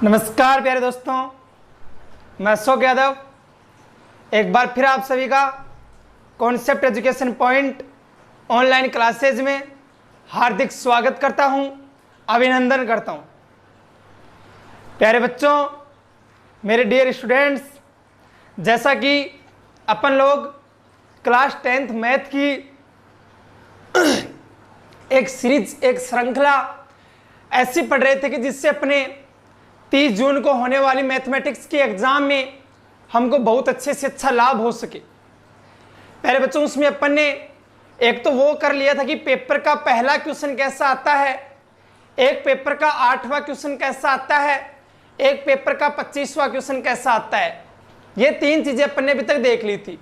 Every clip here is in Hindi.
नमस्कार प्यारे दोस्तों, मैं अशोक यादव एक बार फिर आप सभी का concept education point online classes में हार्दिक स्वागत करता हूं, अभिनंदन करता हूं। प्यारे बच्चों, मेरे डियर स्टूडेंट्स, जैसा कि अपन लोग क्लास 10th मैथ की एक सीरीज, एक श्रृंखला ऐसी पढ़ रहे थे कि जिससे अपने 30 जून को होने वाली मैथमेटिक्स के एग्जाम में हमको बहुत अच्छे से अच्छा लाभ हो सके। पहले बच्चों, उसमें अपन ने एक तो वो कर लिया था कि पेपर का पहला क्वेश्चन कैसा आता है, एक पेपर का 8वां क्वेश्चन कैसा आता है, एक पेपर का 25वां क्वेश्चन कैसा आता है। ये तीन चीजें अपन ने अभी तक देख ली थी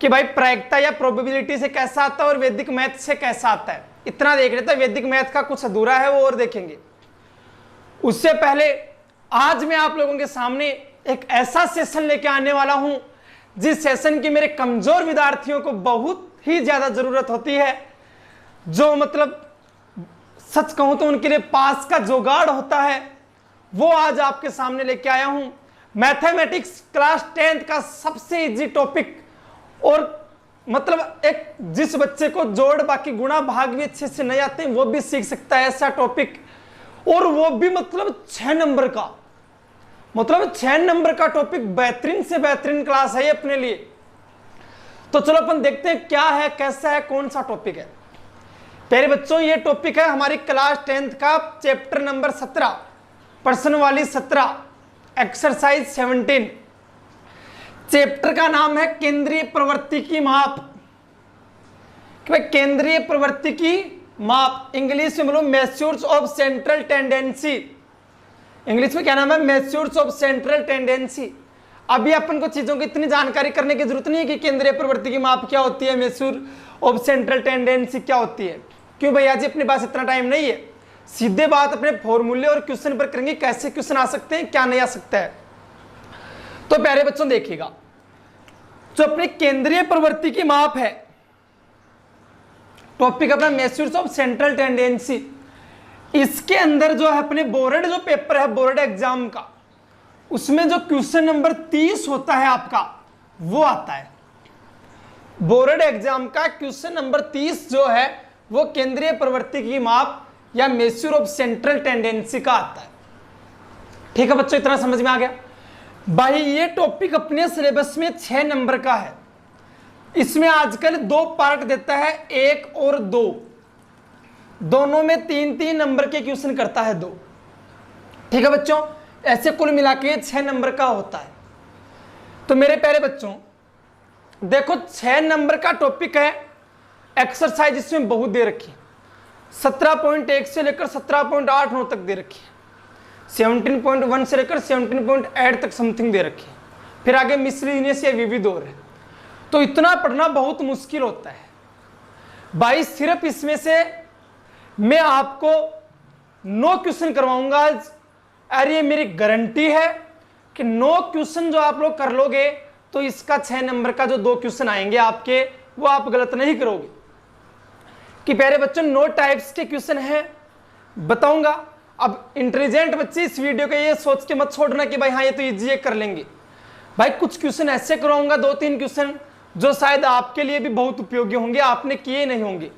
कि भाई प्रायिकता या प्रोबेबिलिटी से कैसा आता है और वैदिक मैथ से कैसा आता है। इतना देख लेते हैं, वैदिक मैथ का कुछ अधूरा है वो और देखेंगे। उससे पहले आज मैं आप लोगों के सामने एक ऐसा सेशन लेके आने वाला हूं जिस सेशन की मेरे कमजोर विद्यार्थियों को बहुत ही ज्यादा जरूरत होती है, जो मतलब सच कहूं तो उनके लिए पास का जुगाड़ होता है, वो आज आपके सामने लेके आया हूं। मैथमेटिक्स क्लास 10th का सबसे इजी टॉपिक, और मतलब एक जिस बच्चे को जोड़ बाकी गुणा भाग भी अच्छे से नहीं आते वो भी सीख सकता है ऐसा टॉपिक, और वो भी मतलब 6 नंबर का, मतलब 6 नंबर का टॉपिक। बेहतरीन से बेहतरीन क्लास है ये अपने लिए। तो चलो अपन देखते हैं क्या है, कैसा है, कौन सा टॉपिक है। प्यारे बच्चों, ये टॉपिक है हमारी क्लास 10th का चैप्टर नंबर 17, प्रश्न वाली 17, एक्सरसाइज 17। चैप्टर का नाम है केंद्रीय प्रवृत्ति की माप। केंद्रीय प्रवृत्ति की माप, इंग्लिश में बोलो measures of central tendency. English में क्या नाम है? Measures of central tendency. अभी अपन को चीजों की इतनी जानकारी करने की जरूरत नहीं है कि केंद्रीय प्रवृत्ति की माप क्या होती है, मेजर ऑफ सेंट्रल टेंडेंसी क्या होती है। क्यों भैया जी, अपने पास इतना टाइम नहीं है। सीधे बात अपने फॉर्मूले और क्वेश्चन पर करेंगे, कैसे क्वेश्चन आ सकते हैं, क्या नहीं आ सकता है। तो प्यारे बच्चों देखिएगा, जो अपनी केंद्रीय प्रवृत्ति की माप है, टॉपिक अपना मेजर्स ऑफ सेंट्रल टेंडेंसी। इसके अंदर जो है अपने बोर्ड जो पेपर है, बोर्ड एग्जाम का, उसमें जो क्वेश्चन नंबर 30 होता है आपका, वो आता है। बोर्ड एग्जाम का क्वेश्चन नंबर 30 जो है वो केंद्रीय प्रवृत्ति की माप या मेजर ऑफ सेंट्रल टेंडेंसी का आता है। ठीक है बच्चों, इतना समझ में आ गया। भाई ये टॉपिक अपने सिलेबस में 6 नंबर का है। इसमें आजकल 2 पार्ट देता है, 1 और 2, दोनों में 3-3 नंबर के क्वेश्चन करता है 2। ठीक है बच्चों, ऐसे कुल मिला के 6 नंबर का होता है। तो मेरे प्यारे बच्चों देखो, 6 नंबर का टॉपिक है। एक्सरसाइज इसमें बहुत दे रखी है, 17.1 से लेकर 17.89 तक दे रखी है, 17.1 से लेकर 17.8 तक समथिंग दे रखी है, फिर आगे मिसलिनियस या विविध और है। तो इतना पढ़ना बहुत मुश्किल होता है भाई। सिर्फ इसमें से मैं आपको 9 क्वेश्चन करवाऊंगा आज, और ये मेरी गारंटी है कि 9 क्वेश्चन जो आप लोग कर लोगे तो इसका 6 नंबर का जो 2 क्वेश्चन आएंगे आपके, वो आप गलत नहीं करोगे। कि प्यारे बच्चों 9 टाइप्स के क्वेश्चन हैं, बताऊंगा। अब इंटेलिजेंट बच्चे इस वीडियो को ये सोच के मत छोड़ना कि भाई हाँ ये तो इजी है, कर लेंगे। भाई कुछ क्वेश्चन ऐसे करवाऊंगा, 2-3 क्वेश्चन जो शायद आपके लिए भी बहुत उपयोगी होंगे, आपने किए नहीं होंगे।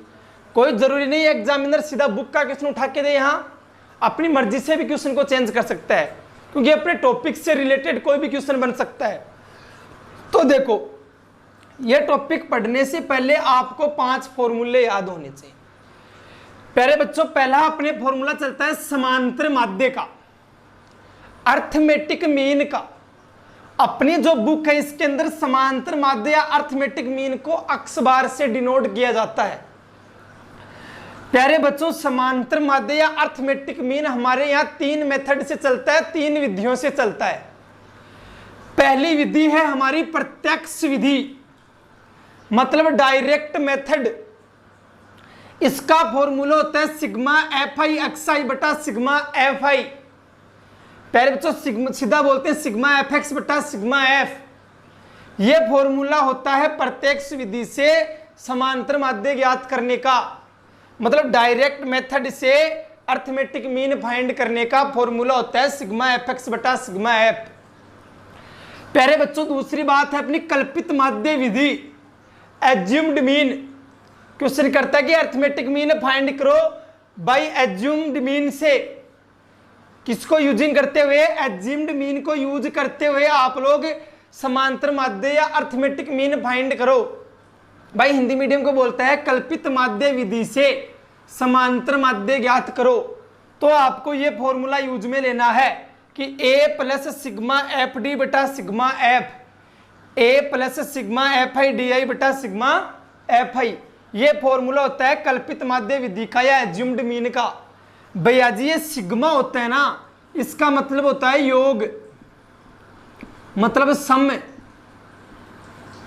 कोई जरूरी नहीं है एग्जामिनर सीधा बुक का क्वेश्चन उठा के दे, यहाँ अपनी मर्जी से भी क्वेश्चन को चेंज कर सकता है, क्योंकि अपने टॉपिक से रिलेटेड कोई भी क्वेश्चन बन सकता है। तो देखो, यह टॉपिक पढ़ने से पहले आपको 5 फॉर्मूले याद होने चाहिए। प्यारे बच्चों, पहला अपने फॉर्मूला चलता है समांतर माध्य का, अर्थमेटिक मीन का। अपनी जो बुक है इसके अंदर समांतर माध्य या अर्थमेटिक मीन को अक्स बार से डिनोट किया जाता है। प्यारे बच्चों, समांतर माध्य या अर्थमेटिक मीन हमारे यहाँ 3 मेथड से चलता है, 3 विधियों से चलता है। पहली विधि है हमारी प्रत्यक्ष विधि, मतलब डायरेक्ट मेथड। इसका फॉर्मूला होता है सिग्मा एफ आई एक्स आई बटा सिग्मा एफ आई। पहले बच्चों सीधा बोलते हैं सिग्मा एफ एक्स बटा सिग्मा एफ। यह फॉर्मूला होता है प्रत्यक्ष विधि से समांतर माध्य ज्ञात करने का, मतलब डायरेक्ट मेथड से अर्थमेटिक मीन फाइंड करने का फॉर्मूला होता है सिग्मा एफ एक्स बटा सिग्मा एफ। प्यारे बच्चों दूसरी बात है अपनी कल्पित माध्य विधि, एज्यूम्ड मीन। क्वेश्चन करता है कि अर्थमेटिक मीन फाइंड करो बाय एज्यूम्ड मीन से। किसको यूजिंग करते हुए? एज्यूम्ड मीन को यूज करते हुए आप लोग समांतर माध्य या अर्थमेटिक मीन फाइंड करो। भाई हिंदी मीडियम को बोलता है कल्पित माध्य विधि से समांतर माध्य ज्ञात करो। तो आपको ये फॉर्मूला यूज में लेना है कि a plus sigma F D बटा sigma F, a plus sigma F I D I बटा सिग्मा एफ आई। ये फॉर्मूला होता है कल्पित माध्य विधि का या एज्यूम्ड मीन का। भैया जी ये सिग्मा होता है ना, इसका मतलब होता है योग, मतलब सम।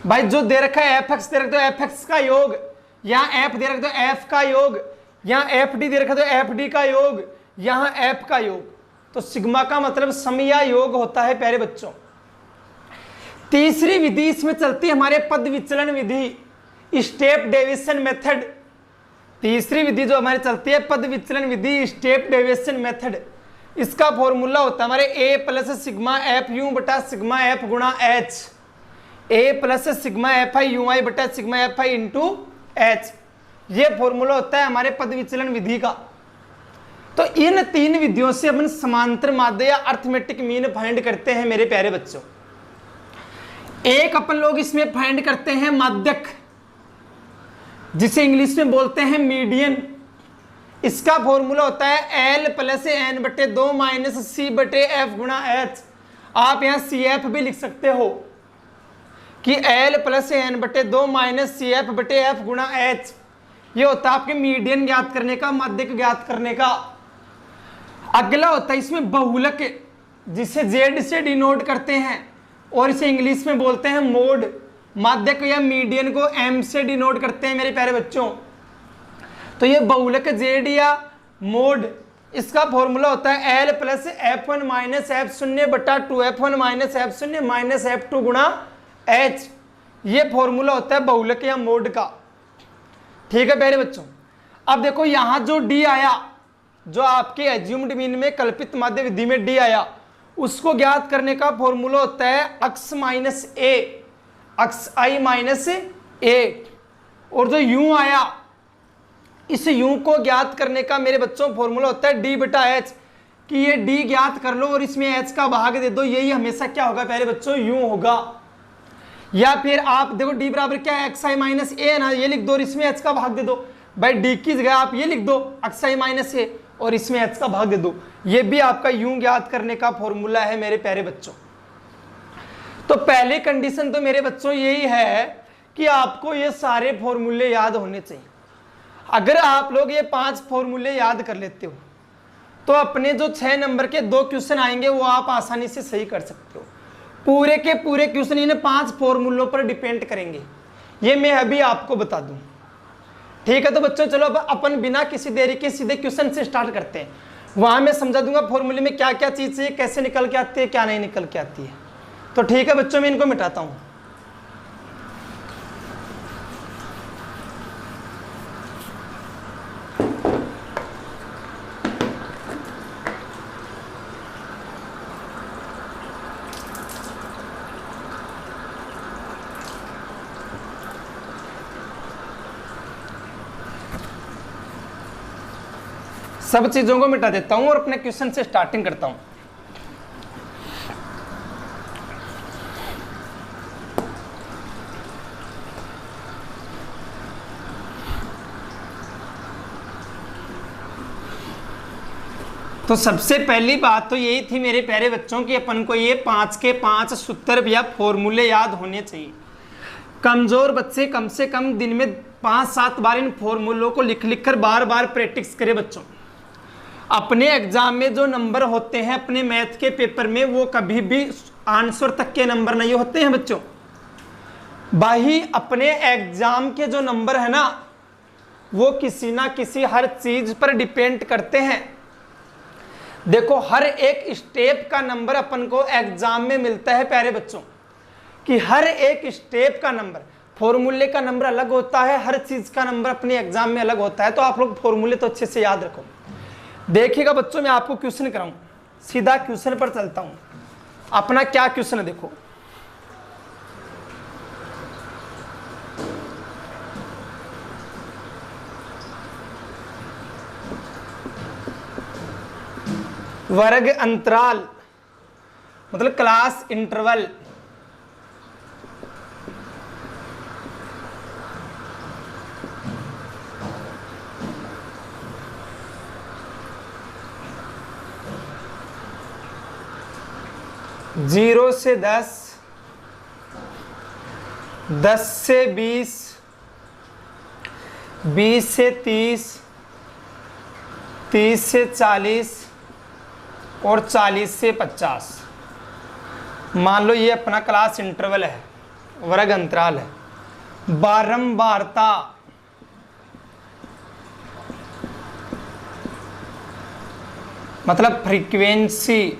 भाई जो दे रखा है एफ एक्स दे रखा है तो एफ एक्स का योग, यहाँ एफ दे रखा है तो एफ का योग, यहाँ एफ डी दे रखा है तो एफ डी का योग, यहाँ एफ का योग। तो सिग्मा का मतलब सम या योग होता है प्यारे बच्चों। तीसरी विधि इसमें चलती है हमारे पद विचलन विधि, स्टेप डेविएशन मेथड। तीसरी विधि जो हमारे चलती है पद विचलन विधि, स्टेप डेविएशन मेथड। इसका फॉर्मूला होता है हमारे a plus sigma F U बटा सिग्मा एफ गुणा H, a plus sigma F I U I बटा sigma F I into H. ये फॉर्मूला होता है हमारे पद विचलन विधि का। तो इन तीन विधियों से अपन समांतर माध्य या अर्थमेटिक मीन फाइंड करते हैं मेरे प्यारे बच्चों। एक अपन लोग इसमें फाइंड करते हैं माध्यक, जिसे इंग्लिश में बोलते हैं मीडियन। इसका फॉर्मूला होता है एल प्लस एन बटे 2 माइनस सी बटे एफ गुणा एच। आप यहां सी एफ भी लिख सकते हो कि एल प्लस एन बटे 2 माइनस सी एफ बटे एफ गुणा एच। ये होता है आपके मीडियन ज्ञात करने का, माध्यक ज्ञात करने का। अगला होता है इसमें बहुलक, जिसे जेड से डिनोट करते हैं और इसे इंग्लिश में बोलते हैं मोड। माध्यक या मीडियन को एम से डिनोट करते हैं मेरे प्यारे बच्चों। तो ये बहुलक जेड या मोड, इसका फॉर्मूला होता है L plus F one minus F शून्य बटा 2f1 माइनस एफ शून्य माइनस f2 गुणा एच। ये फॉर्मूला होता है बहुलक या मोड का। ठीक है प्यारे बच्चों। अब देखो यहां जो डी आया, जो आपके एज्यूम्ड मीन में कल्पित माध्य विधि में डी आया, उसको ज्ञात करने का फॉर्मूला होता है अक्स माइनस ए, अक्स आई माइनस ए। और जो यू आया, इस यू को ज्ञात करने का मेरे बच्चों फॉर्मूला होता है डी बटा एच, कि ये डी ज्ञात कर लो और इसमें एच का भाग दे दो। यही हमेशा क्या होगा प्यारे बच्चों? यू होगा। या फिर आप देखो डी बराबर क्या है? एक्स आई माइनस ए ना, ये लिख दो और इसमें एच का भाग दे दो। भाई डी की जगह आप ये लिख दो एक्स आई माइनस ए और इसमें एच का भाग दे दो। ये भी आपका यू ज्ञात करने का फॉर्मूला है मेरे प्यारे बच्चों। तो पहली कंडीशन तो मेरे बच्चों यही है कि आपको ये सारे फॉर्मूले याद होने चाहिए। अगर आप लोग ये 5 फॉर्मूले याद कर लेते हो तो अपने जो 6 नंबर के 2 क्वेश्चन आएंगे वो आप आसानी से सही कर सकते हो। पूरे के पूरे क्वेश्चन इन्हें 5 फॉर्मूलों पर डिपेंड करेंगे, ये मैं अभी आपको बता दूं। ठीक है तो बच्चों चलो अब अपन बिना किसी देरी के सीधे क्वेश्चन से स्टार्ट करते हैं। वहां मैं समझा दूंगा फॉर्मूले में क्या क्या चीज है, कैसे निकल के आती है, क्या नहीं निकल के आती है। तो ठीक है बच्चों मैं इनको मिटाता हूं। सब चीजों को मिटा देता हूं और अपने क्वेश्चन से स्टार्टिंग करता हूं। तो सबसे पहली बात तो यही थी मेरे प्यारे बच्चों कि अपन को ये 5 के 5 सूत्र या फॉर्मूले याद होने चाहिए। कमजोर बच्चे कम से कम दिन में 5-7 बार इन फॉर्मूलों को लिख लिख कर बार बार प्रैक्टिस करें बच्चों। अपने एग्जाम में जो नंबर होते हैं अपने मैथ के पेपर में वो कभी भी आंसर तक के नंबर नहीं होते हैं बच्चों। भाई अपने एग्जाम के जो नंबर है ना वो किसी ना किसी हर चीज पर डिपेंड करते हैं। देखो हर एक स्टेप का नंबर अपन को एग्जाम में मिलता है प्यारे बच्चों, कि हर एक स्टेप का नंबर, फॉर्मूले का नंबर अलग होता है, हर चीज का नंबर अपने एग्जाम में अलग होता है। तो आप लोग फॉर्मूले तो अच्छे से याद रखो। देखिएगा बच्चों, मैं आपको क्वेश्चन कराऊं, सीधा क्वेश्चन पर चलता हूं। अपना क्या क्वेश्चन है देखो, वर्ग अंतराल मतलब क्लास इंटरवल, जीरो से 10, 10 से 20, 20 से 30, 30 से 40 और 40 से 50। मान लो ये अपना क्लास इंटरवल है, वर्ग अंतराल है। बारंबारता मतलब फ्रीक्वेंसी,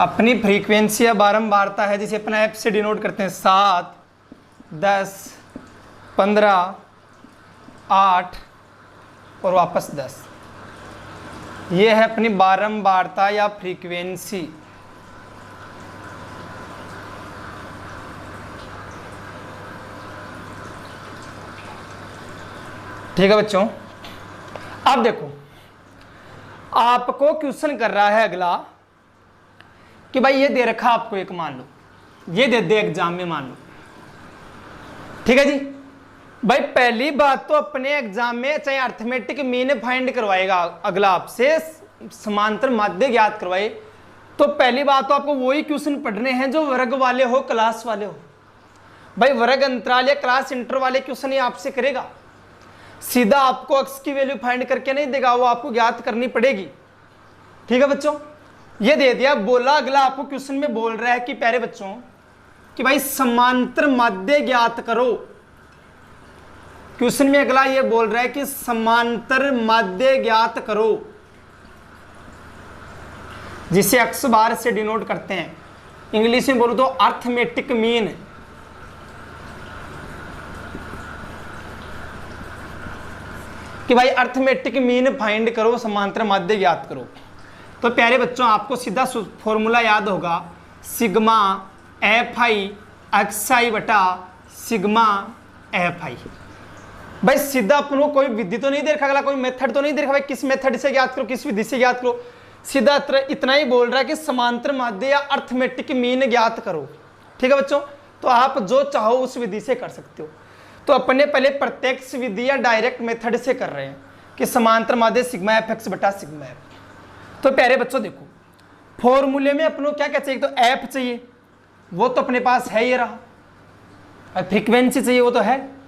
अपनी फ्रीक्वेंसी या बारंबारता है जिसे अपना एफ से डिनोट करते हैं। 7, 10, 15, 8 और वापस 10। ये है अपनी बारंबारता या फ्रीक्वेंसी। ठीक है बच्चों, अब देखो आपको क्वेश्चन कर रहा है अगला कि भाई ये दे रखा आपको एक, मान लो ये दे एग्जाम में, मान लो। ठीक है जी भाई, पहली बात तो अपने एग्जाम में चाहे अर्थमेटिक मीन फाइंड करवाएगा अगला आपसे, समांतर माध्य ज्ञात करवाए, तो पहली बात तो आपको वही क्वेश्चन पढ़ने हैं जो वर्ग वाले हो, क्लास वाले हो। भाई वर्ग अंतराल या क्लास इंटर वाले क्वेश्चन ही आपसे करेगा, सीधा आपको अक्स की वैल्यू फाइंड करके नहीं देगा, वो आपको ज्ञात करनी पड़ेगी। ठीक है बच्चों, ये दे दिया। बोला अगला आपको क्वेश्चन में बोल रहा है कि प्यारे बच्चों कि भाई समांतर माध्य ज्ञात करो। क्वेश्चन में अगला ये बोल रहा है कि समांतर माध्य ज्ञात करो, जिसे अक्स बार से डिनोट करते हैं। इंग्लिश में बोलो तो अर्थमेटिक मीन। कि भाई अर्थमेटिक मीन फाइंड करो, समांतर माध्य ज्ञात करो। तो प्यारे बच्चों आपको सीधा फॉर्मूला याद होगा, सिग्मा एफ आई एक्स आई बटा सिग्मा एफ आई। भाई सीधा अपन को कोई विधि तो नहीं दे रखा, अगला कोई मेथड तो नहीं दे रखा भाई किस मेथड से ज्ञात करो, किस विधि से ज्ञात करो। सीधा इतना ही बोल रहा है कि समांतर माध्य या अर्थमेटिक मीन ज्ञात करो। ठीक है बच्चों, तो आप जो चाहो उस विधि से कर सकते हो। तो अपने पहले प्रत्यक्ष विधि या डायरेक्ट मेथड से कर रहे हैं कि समांतर माध्य सिग्मा एफ एक्स बटा सिग्मा एफ। तो प्यारे बच्चों देखो फॉर्मूले में अपनों क्या क्या चाहिए, तो एफ चाहिए, वो तो अपने पास है ये रहा। फ्रीक्वेंसी चाहिए, वो तो है।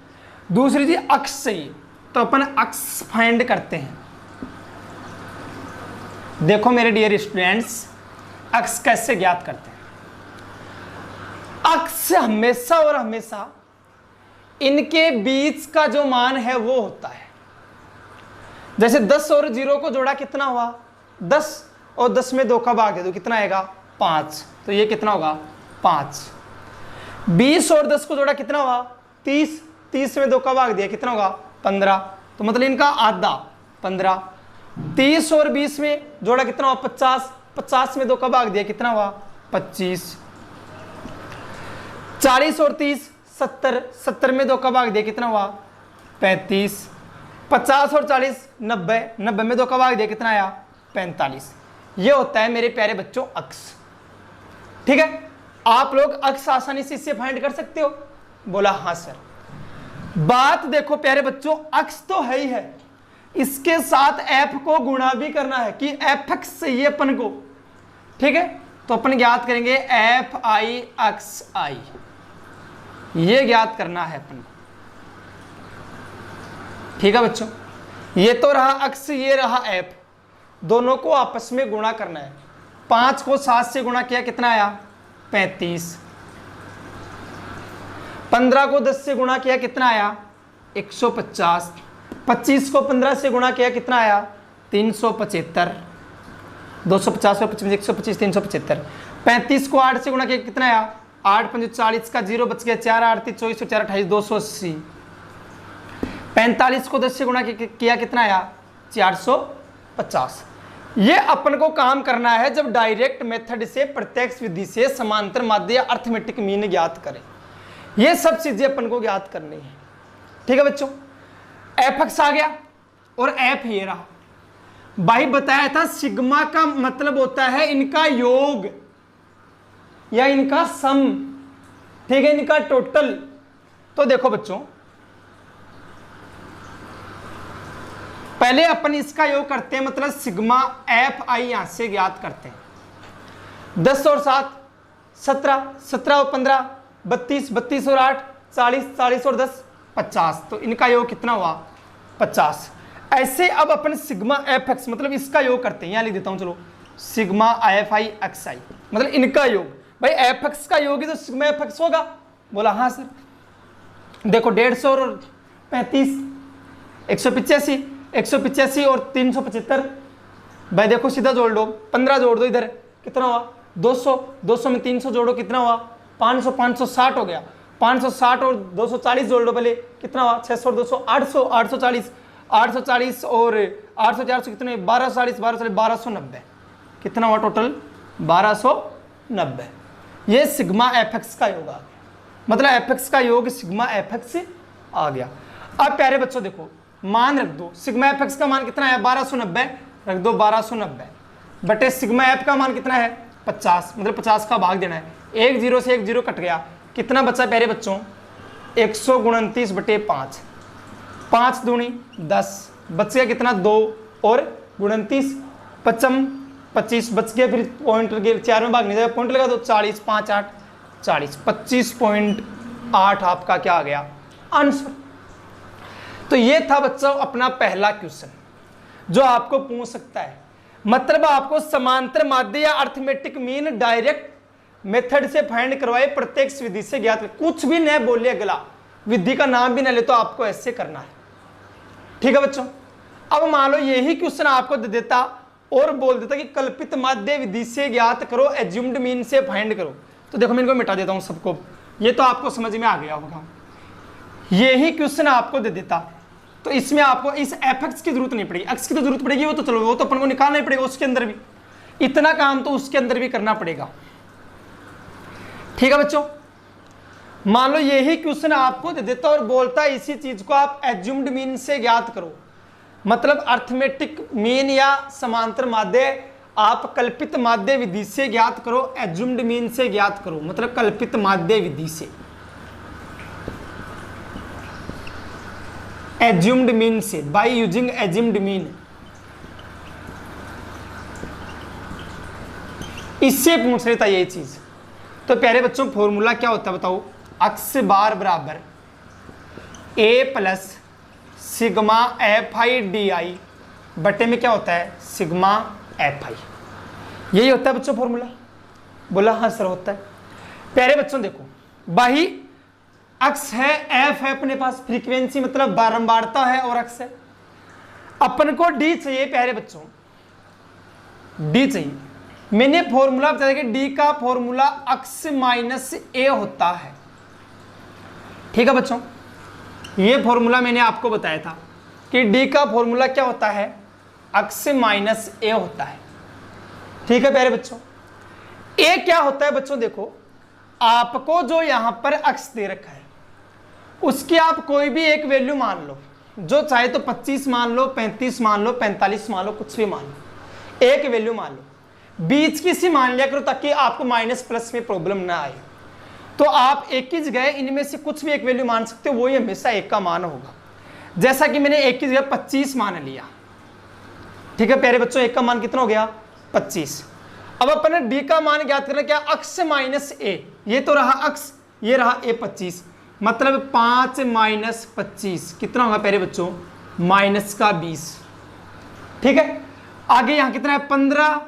दूसरी चीज अक्स चाहिए, तो अपन अक्स फाइंड करते हैं। देखो मेरे डियर स्टूडेंट्स, अक्स कैसे ज्ञात करते हैं। अक्स हमेशा और हमेशा इनके बीच का जो मान है वो होता है। जैसे 10 और 0 को जोड़ा कितना हुआ, 10 और 10 में 2 का भाग दे दो कितना आएगा, 5। तो ये कितना होगा, 5। 20 और 10 को जोड़ा कितना हुआ, 30। 30 में 2 का भाग दिया कितना होगा, 15। तो मतलब इनका आधा 15। 30 और 20 में जोड़ा कितना हुआ, 50। 50 में 2 का भाग दिया कितना हुआ, 25। 40 और 30 70। 70 में 2 का भाग दिया कितना हुआ, 35। 50 और 40 90। 90 में 2 का भाग दिया कितना आया, 45। ये होता है मेरे प्यारे बच्चों अक्स। ठीक है, आप लोग अक्स आसानी से इससे फाइंड कर सकते हो। बोला हाँ सर। बात देखो प्यारे बच्चों, अक्स तो है ही है, इसके साथ एफ को गुणा भी करना है कि एफ एक्स चाहिए अपन को। ठीक है, तो अपन ज्ञात करेंगे एफ आई एक्स आई, ये ज्ञात करना है अपन को। ठीक है बच्चों, ये तो रहा अक्स, ये रहा एफ, दोनों को आपस में गुणा करना है। 5 को 7 से गुणा किया कितना आया, 35। 15 को 10 से गुणा किया कितना आया, 150। 25 को 15 से गुणा किया कितना आया, 375। 250 और 25 125 375। 35 को 8 से गुणा किया कितना आया, 8 5 40 का 0 बच गया, 4 8 3 24 4 28 280। 45 को 10 से गुणा किया कितना आया 450। ये अपन को काम करना है जब डायरेक्ट मेथड से प्रत्यक्ष विधि से समांतर माध्य या अर्थमेटिक मीन ज्ञात करें। ये सब चीजें अपन को ज्ञात करनी है। ठीक है बच्चों, एफ एक्स आ गया और एफ ये रहा। भाई बताया था सिग्मा का मतलब होता है इनका योग या इनका सम, ठीक है, इनका टोटल। तो देखो बच्चों, पहले अपन इसका योग करते हैं, मतलब सिग्मा एफ आई यहां से ज्ञात करते हैं। 10 और 7 17, 17 और 15 32, 32 और 8 40, 40 और 10 50। तो इनका योग कितना हुआ 50। ऐसे अब अपन सिग्मा एफ एक्स मतलब इसका योग करते हैं, यहां लिख देता हूं, चलो सिग्मा एफ आई एक्स आई मतलब इनका योग। भाई एफ एक्स का योग ही तो सिग्मा एफ एक्स होगा। बोला हाँ सर। देखो 150 और 35 185, 185 और 375। भाई देखो सीधा जोड़ लो, 15 जोड़ दो इधर, कितना हुआ 200, 200 में 300 जोड़ो कितना हुआ 500, 560 हो गया। 560 और 240 जोड़ लो पहले, कितना हुआ 600 और 200 800, 840, 840 और 800 400 कितने 1240, 1290 कितना हुआ टोटल 1290। ये सिग्मा एफ एक्स का योग आ गया, मतलब एफ एक्स का योग सिग्मा एफ एक्स आ गया। अब प्यारे बच्चों देखो मान रख दो, सिग्मा एफ एक्स का मान कितना है 1290, रख दो 1290 बटे सिग्मा एफ का मान कितना है 50, मतलब 50 का भाग देना है। 1 0 से 1 0 कट गया, कितना बचा प्यारे बच्चों 129 बटे 5, 5 दूनी 10 बच गया कितना 2 और 29 55 25 बच गया, फिर पॉइंट लगे 4 में भाग नहीं जाएगा, पॉइंट लगा दो 40 5 8 40 25.8 आपका क्या आ गया आंसर। तो ये था बच्चों अपना पहला क्वेश्चन जो आपको पूछ सकता है, मतलब आपको समांतर माध्य या अर्थमेटिक मीन डायरेक्ट मेथड से फाइंड करवाए प्रत्यक्ष विधि से ज्ञात। कुछ भी न बोले अगला, विधि का नाम भी न ले, तो आपको ऐसे करना है। ठीक है बच्चों, अब मान लो यही क्वेश्चन आपको दे देता और बोल देता कि कल्पित माध्य विधि से ज्ञात करो, एज्यूम्ड मीन से फाइंड करो, तो देखो मैं इनको मिटा देता हूं सबको, ये तो आपको समझ में आ गया होगा। यही क्वेश्चन आपको दे देता तो इसमें आपको इस एफ एक्स की जरूरत नहीं पड़ेगी, एक्स की तो जरूरत पड़ेगी, वो तो चलो वो तो अपन को निकालना ही पड़ेगा, उसके अंदर भी इतना काम तो उसके अंदर भी करना पड़ेगा। ठीक है बच्चों, मान लो यही क्वेश्चन आपको दे देता और बोलता इसी चीज को आप एज्यूम्ड मीन से ज्ञात करो, मतलब अर्थमेटिक मीन या समांतर माध्य आप कल्पित माध्य विधि से ज्ञात करो, एज्यूम्ड मीन से ज्ञात करो, मतलब कल्पित माध्य विधि से, एज्यूम्ड मीन से, बाय यूजिंग एज्यूम्ड मीन। इससे पूछ लेता ये चीज। तो प्यारे बच्चों फॉर्मूला क्या होता है बताओ, अक्स बार बराबर A plus sigma F I D I बटे में क्या होता है सिग्मा एफ आई, यही होता है बच्चों फॉर्मूला। बोला हाँ सर होता है। प्यारे बच्चों देखो बाही अक्स है, एफ है अपने पास, फ्रीक्वेंसी मतलब बारंबारता है, और अक्स है। अपन को डी चाहिए प्यारे बच्चों, डी चाहिए। मैंने फॉर्मूला बताया कि डी का फॉर्मूला अक्स माइनस ए होता है। ठीक है बच्चों, ये फॉर्मूला मैंने आपको बताया था कि डी का फॉर्मूला क्या होता है अक्स माइनस ए होता है। ठीक है प्यारे बच्चों, ए क्या होता है बच्चों, देखो आपको जो यहां पर अक्स दे रखा है उसकी आप कोई भी एक वैल्यू मान लो, जो चाहे तो 25 मान लो, 35 मान लो, 45 मान लो, कुछ भी मान लो, एक वैल्यू मान लो, बीच की सी मान लिया करो ताकि आपको माइनस प्लस में प्रॉब्लम ना आए। तो आप एक की जगह इनमें से कुछ भी एक वैल्यू मान सकते हो, वही हमेशा एक का मान होगा। जैसा कि मैंने एक की जगह 25 मान लिया। ठीक है प्यारे बच्चों, एक का मान कितना हो गया 25। अब अपन ने डी का मान ज्ञात करना, क्या अक्स माइनस ए, ये तो रहा अक्स, ये रहा ए 25, मतलब 5 माइनस 25 कितना होगा प्यारे बच्चों माइनस का 20। ठीक है, आगे यहां कितना है 15,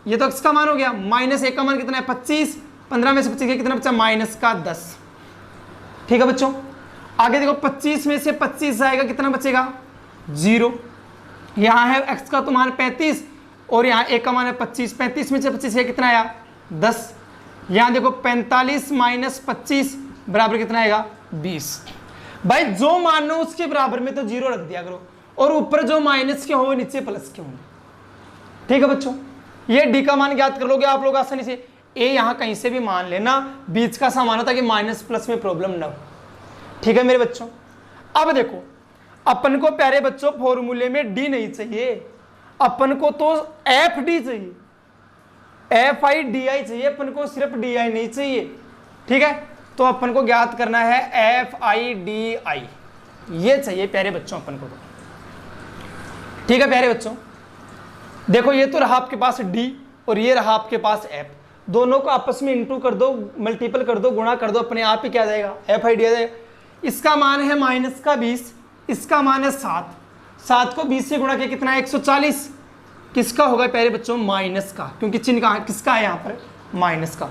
ये तो अक्स का मान हो गया, माइनस ए का मान कितना है 25, 15 में से 25 कितना बचा माइनस का 10। ठीक है बच्चों, आगे देखो 25 में से 25 जाएगा कितना बचेगा 0। यहां है एक्स का तो मान 35 और यहाँ ए का मान है 25, 35 में से 25 है कितना आया 10, यहां देखो 45 माइनस 25 बराबर कितना आएगा 20। भाई जो मान लो उसके बराबर में तो जीरो रख दिया करो, और ऊपर जो माइनस के हो नीचे प्लस के होंगे। ठीक है बच्चों, ये डी का मान ज्ञात कर लोगे आप लोग आसानी से। ए यहां कहीं से भी मान लेना, बीच का समान होता कि माइनस प्लस में प्रॉब्लम ना हो। ठीक है मेरे बच्चों, अब देखो अपन को प्यारे बच्चों फॉर्मूले में डी नहीं चाहिए, अपन को तो एफ डी चाहिए, एफ आई डी आई चाहिए, अपन को सिर्फ डी आई नहीं चाहिए। ठीक है, तो अपन को ज्ञात करना है एफ आई डी आई, ये चाहिए प्यारे बच्चों अपन को। ठीक है प्यारे बच्चों, देखो ये तो रहा आपके पास डी और ये रहा आपके पास एफ, दोनों को आपस में इंटू कर दो, मल्टीपल कर दो, गुणा कर दो, अपने आप ही क्या आ जाएगा एफ आई डी आ जाएगा। इसका मान है माइनस का 20, इसका मान है 7, 7 को 20 से गुणा किया कितना है 140, किसका होगा प्यारे बच्चों माइनस का, क्योंकि चिन्ह का किसका है यहाँ पर माइनस का।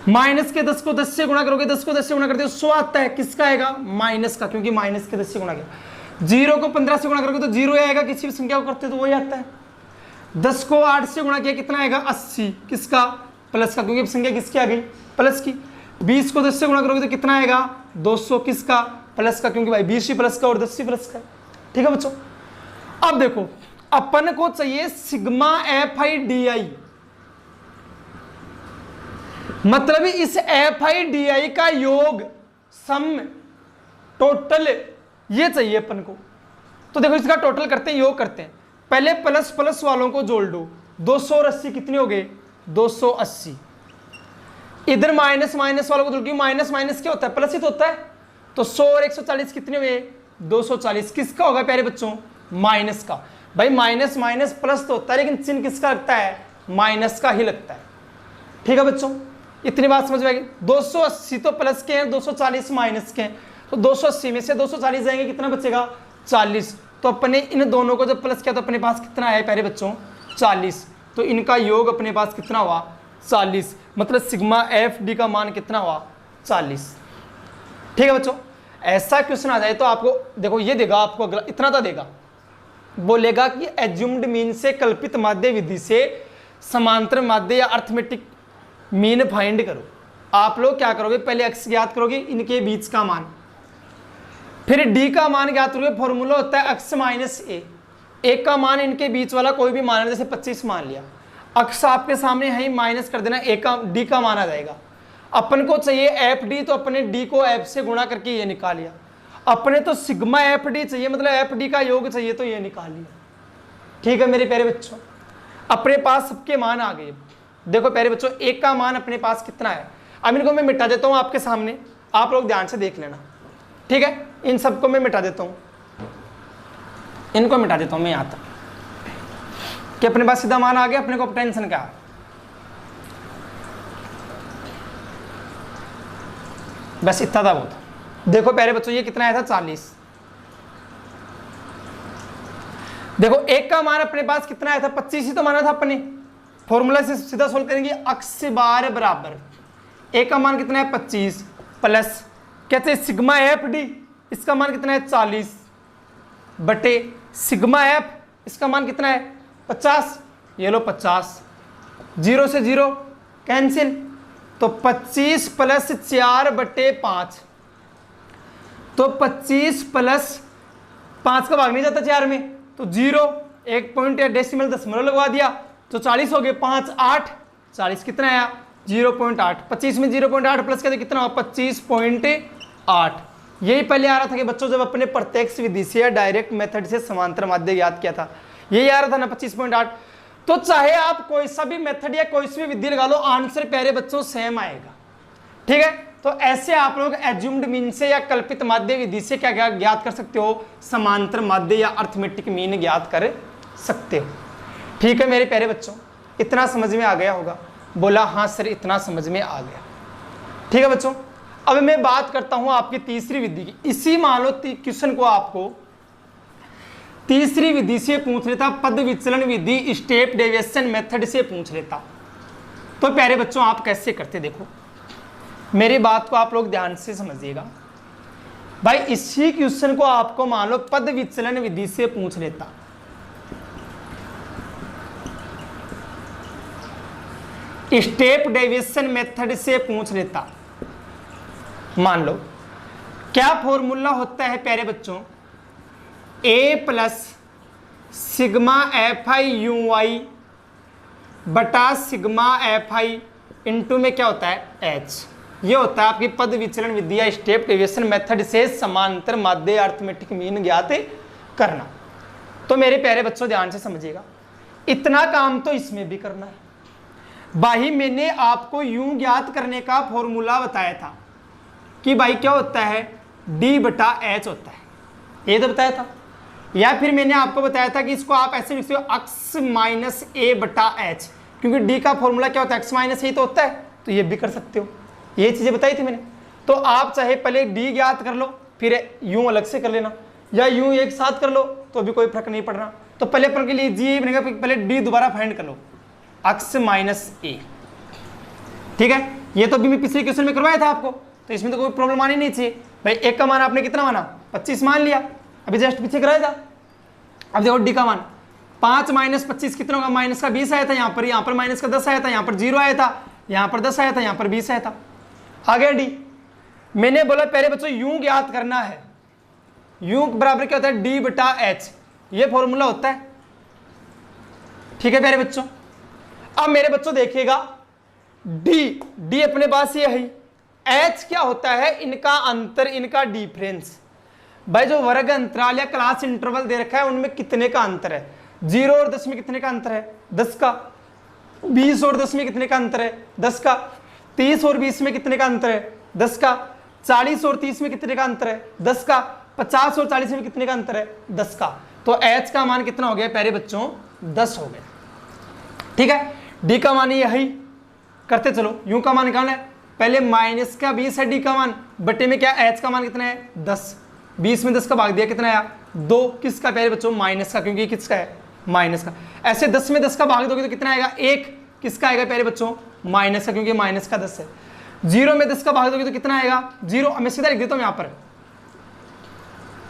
माइनस के 10 को 10 से गुणा करोगे, 10 को 10 से गुणा करते हो 100 आता है, किसका आएगा माइनस का, क्योंकि माइनस के 10 से गुणा किया। 0 को 15 से गुणा करोगे तो 0 आएगा, किसी भी संख्या को करते तो वही आता है। 10 को 8 से गुणा किया कितना आएगा 80, किसका प्लस का, क्योंकि संख्या किसकी आ गई प्लस की। 20 को 10 से गुणा करोगे तो कितना आएगा 200, किसका प्लस का, क्योंकि भाई 20 ही प्लस का और 10 ही प्लस का। ठीक है बच्चों, अब देखो अपन को चाहिए सिग्मा एफ आई डी आई, मतलब इस एफ आई डी आई का योग सम टोटल ये चाहिए अपन को। तो देखो इसका टोटल करते हैं, योग करते हैं। पहले प्लस प्लस वालों को जोड़ दो, 200 और 80 कितने हो गए 280। इधर माइनस माइनस वालों को जोड़, क्योंकि माइनस माइनस क्या होता है प्लस ही तो होता है, तो 100 और 140 कितने हुए 240, किसका होगा प्यारे बच्चों माइनस का। भाई माइनस माइनस प्लस तो होता है, लेकिन चिन्ह किसका लगता है माइनस का ही लगता है। ठीक है बच्चों, इतनी बात समझ में आएगी। 280 तो प्लस के हैं, 240 माइनस के हैं, तो 280 में से 240 जाएंगे, कितना बचेगा 40। तो अपने इन दोनों को जब प्लस किया तो अपने पास कितना है प्यारे बच्चों 40, तो इनका योग अपने पास कितना हुआ 40, मतलब सिग्मा एफ डी का मान कितना हुआ 40। ठीक है बच्चों, ऐसा क्वेश्चन आ जाए तो आपको देखो ये देगा, आपको अगला इतना तो देगा, बोलेगा कि एज्यूम्ड मीन से कल्पित माध्य विधि से समांतर माध्य या अर्थमेटिक मीन फाइंड करो। आप लोग क्या करोगे, पहले एक्स ज्ञात करोगे, इनके बीच का मान, फिर डी का मान ज्ञात करोगे। फॉर्मूला होता है एक्स माइनस ए का मान इनके बीच वाला कोई भी मान, जैसे 25 मान लिया, अक्स आपके सामने है, माइनस कर देना, ए का डी का मान आ जाएगा। अपन को चाहिए एफ डी, तो अपने डी को एफ से गुणा करके ये निकाल लिया। अपने तो सिग्मा एफ डी चाहिए, मतलब एफ डी का योग चाहिए, तो ये निकाल लिया। ठीक है मेरे प्यारे बच्चों, अपने पास सबके मान आ गए। देखो प्यारे बच्चों, एक का मान अपने पास कितना है, अब इनको मैं मिटा देता हूं आपके सामने, आप लोग ध्यान से देख लेना। ठीक है, इन सबको मैं मिटा देता हूं, इनको मिटा देता हूं मैं यहां तक कि अपने पास सीधा मान आ गया, अपने को टेंशन क्या है। बस इतना था बहुत। देखो प्यारे बच्चों, ये कितना आया था 40। देखो एक का मान अपने पास कितना आया था 25 ही तो माना था अपने, फॉर्मूला से सीधा सोल्व करेंगे। अक्स बार बराबर एक का मान कितना है 25 प्लस कहते हैं सिग्मा एफ डी, इसका मान कितना है 40 बटे सिग्मा एफ, इसका मान कितना है 50, ये लो 50, 0 से 0 कैंसिल, तो 25 प्लस 4 बटे 5, तो 25 प्लस 5 का भाग नहीं जाता 4 में, तो 0 एक पॉइंट या डेसिमल दशमलव लगवा दिया, तो 40 हो गए, 5 8 40 कितना आया 0.8, 25 में 0.8 प्लस करके कितना हुआ 25.8। यही पहले आ रहा था कि बच्चों जब अपने प्रत्यक्ष विधि से या डायरेक्ट मेथड से समांतर माध्य ज्ञात किया था, यही आ रहा था ना 25.8। तो चाहे आप कोई सा भी मेथड या कोई सी भी विधि लगा लो, आंसर प्यारे बच्चों सेम आएगा। ठीक है, तो ऐसे आप लोग एज्यूम्ड मीन से या कल्पित माध्य विधि से क्या ज्ञात कर सकते हो, समांतर माध्य या अर्थमेटिक मीन ज्ञात कर सकते हो। ठीक है मेरे प्यारे बच्चों, इतना समझ में आ गया होगा, बोला हाँ सर इतना समझ में आ गया। ठीक है बच्चों, अब मैं बात करता हूं आपकी तीसरी विधि की। इसी मान लो क्वेश्चन को आपको तीसरी विधि से पूछ लेता, पद विचलन विधि स्टेप डेविएशन मेथड से पूछ लेता, तो प्यारे बच्चों आप कैसे करते, देखो मेरी बात को आप लोग ध्यान से समझिएगा। भाई इसी क्वेश्चन को आपको मान लो पद विचलन विधि से पूछ लेता, स्टेप डेविएशन मेथड से पूछ लेता, मान लो क्या फॉर्मूला होता है प्यारे बच्चों, a plus sigma F I U I बटा सिग्मा एफ आई इंटू में क्या होता है h। ये होता है आपकी पद विचलन विधि स्टेप डेविएशन मेथड से समांतर माध्य अर्थमेटिक मीन ज्ञात करना। तो मेरे प्यारे बच्चों ध्यान से समझिएगा, इतना काम तो इसमें भी करना है। भाई मैंने आपको यूं ज्ञात करने का फॉर्मूला बताया था कि भाई क्या होता है d बटा h होता है, ये तो बताया था। या फिर मैंने आपको बताया था कि इसको आप ऐसे लिखते हो x माइनस ए बटा h, क्योंकि d का फॉर्मूला क्या होता है x माइनस ए तो होता है, तो ये भी कर सकते हो। ये चीजें बताई थी मैंने। तो आप चाहे पहले d ज्ञात कर लो फिर यूं अलग से कर लेना, या यूं एक साथ कर लो तो भी कोई फर्क नहीं पड़ रहा। तो पहले अपन के लिए जी बनेगा, पहले d दोबारा फाइंड कर लो x माइनस ए, ठीक है। ये तो अभी मैं पिछले क्वेश्चन में करवाया था आपको, तो इसमें तो कोई प्रॉब्लम आनी नहीं चाहिए। भाई एक का मान आपने कितना माना 25 मान लिया, अभी जस्ट पीछे कराया था। अब देखो डी का मान 5 माइनस 25 कितना होगा, माइनस का 20 आया था, यहाँ पर माइनस का 10 आया था, यहाँ पर 0 आया था, यहाँ पर 10 आया था, यहाँ पर 20 आया था। आ गया डी। मैंने बोला पहले बच्चों यूं ज्ञात करना है, यूं बराबर क्या होता है डी बटा एच, ये फॉर्मूला होता है, ठीक है प्यारे बच्चों। अब मेरे बच्चों देखिएगा डी अपने पास ये है, एच क्या होता है इनका अंतर, इनका डिफरेंस। भाई जो वर्ग अंतराल या क्लास इंटरवल दे रखा है उनमें कितने का अंतर है, 0 और 10 में कितने का अंतर है 10 का, 20 और 10 में कितने का अंतर है 10 का, 30 और 20 में कितने का अंतर है 10 का, 40 और 30 में कितने का अंतर है 10 का, 50 और 40 में कितने का अंतर है 10 का। तो एच का मान कितना हो गया प्यारे बच्चों 10 हो गया, ठीक है। डी का मान यही करते चलो, यू का मान निकालना है, पहले माइनस का 20 है डी का मान, बटे में क्या एच का मान कितना है 10, 20 में 10 का भाग दिया कितना आया 2, किसका प्यारे बच्चों माइनस का, क्योंकि किसका है माइनस का। ऐसे 10 में 10 का भाग दोगे तो कितना आएगा 1, किसका आएगा प्यारे बच्चों माइनस का, क्योंकि माइनस का 10 है। 0 में 10 का भाग दोगे तो कितना आएगा 0, मैं सीधा लिख देता हूं यहां पर,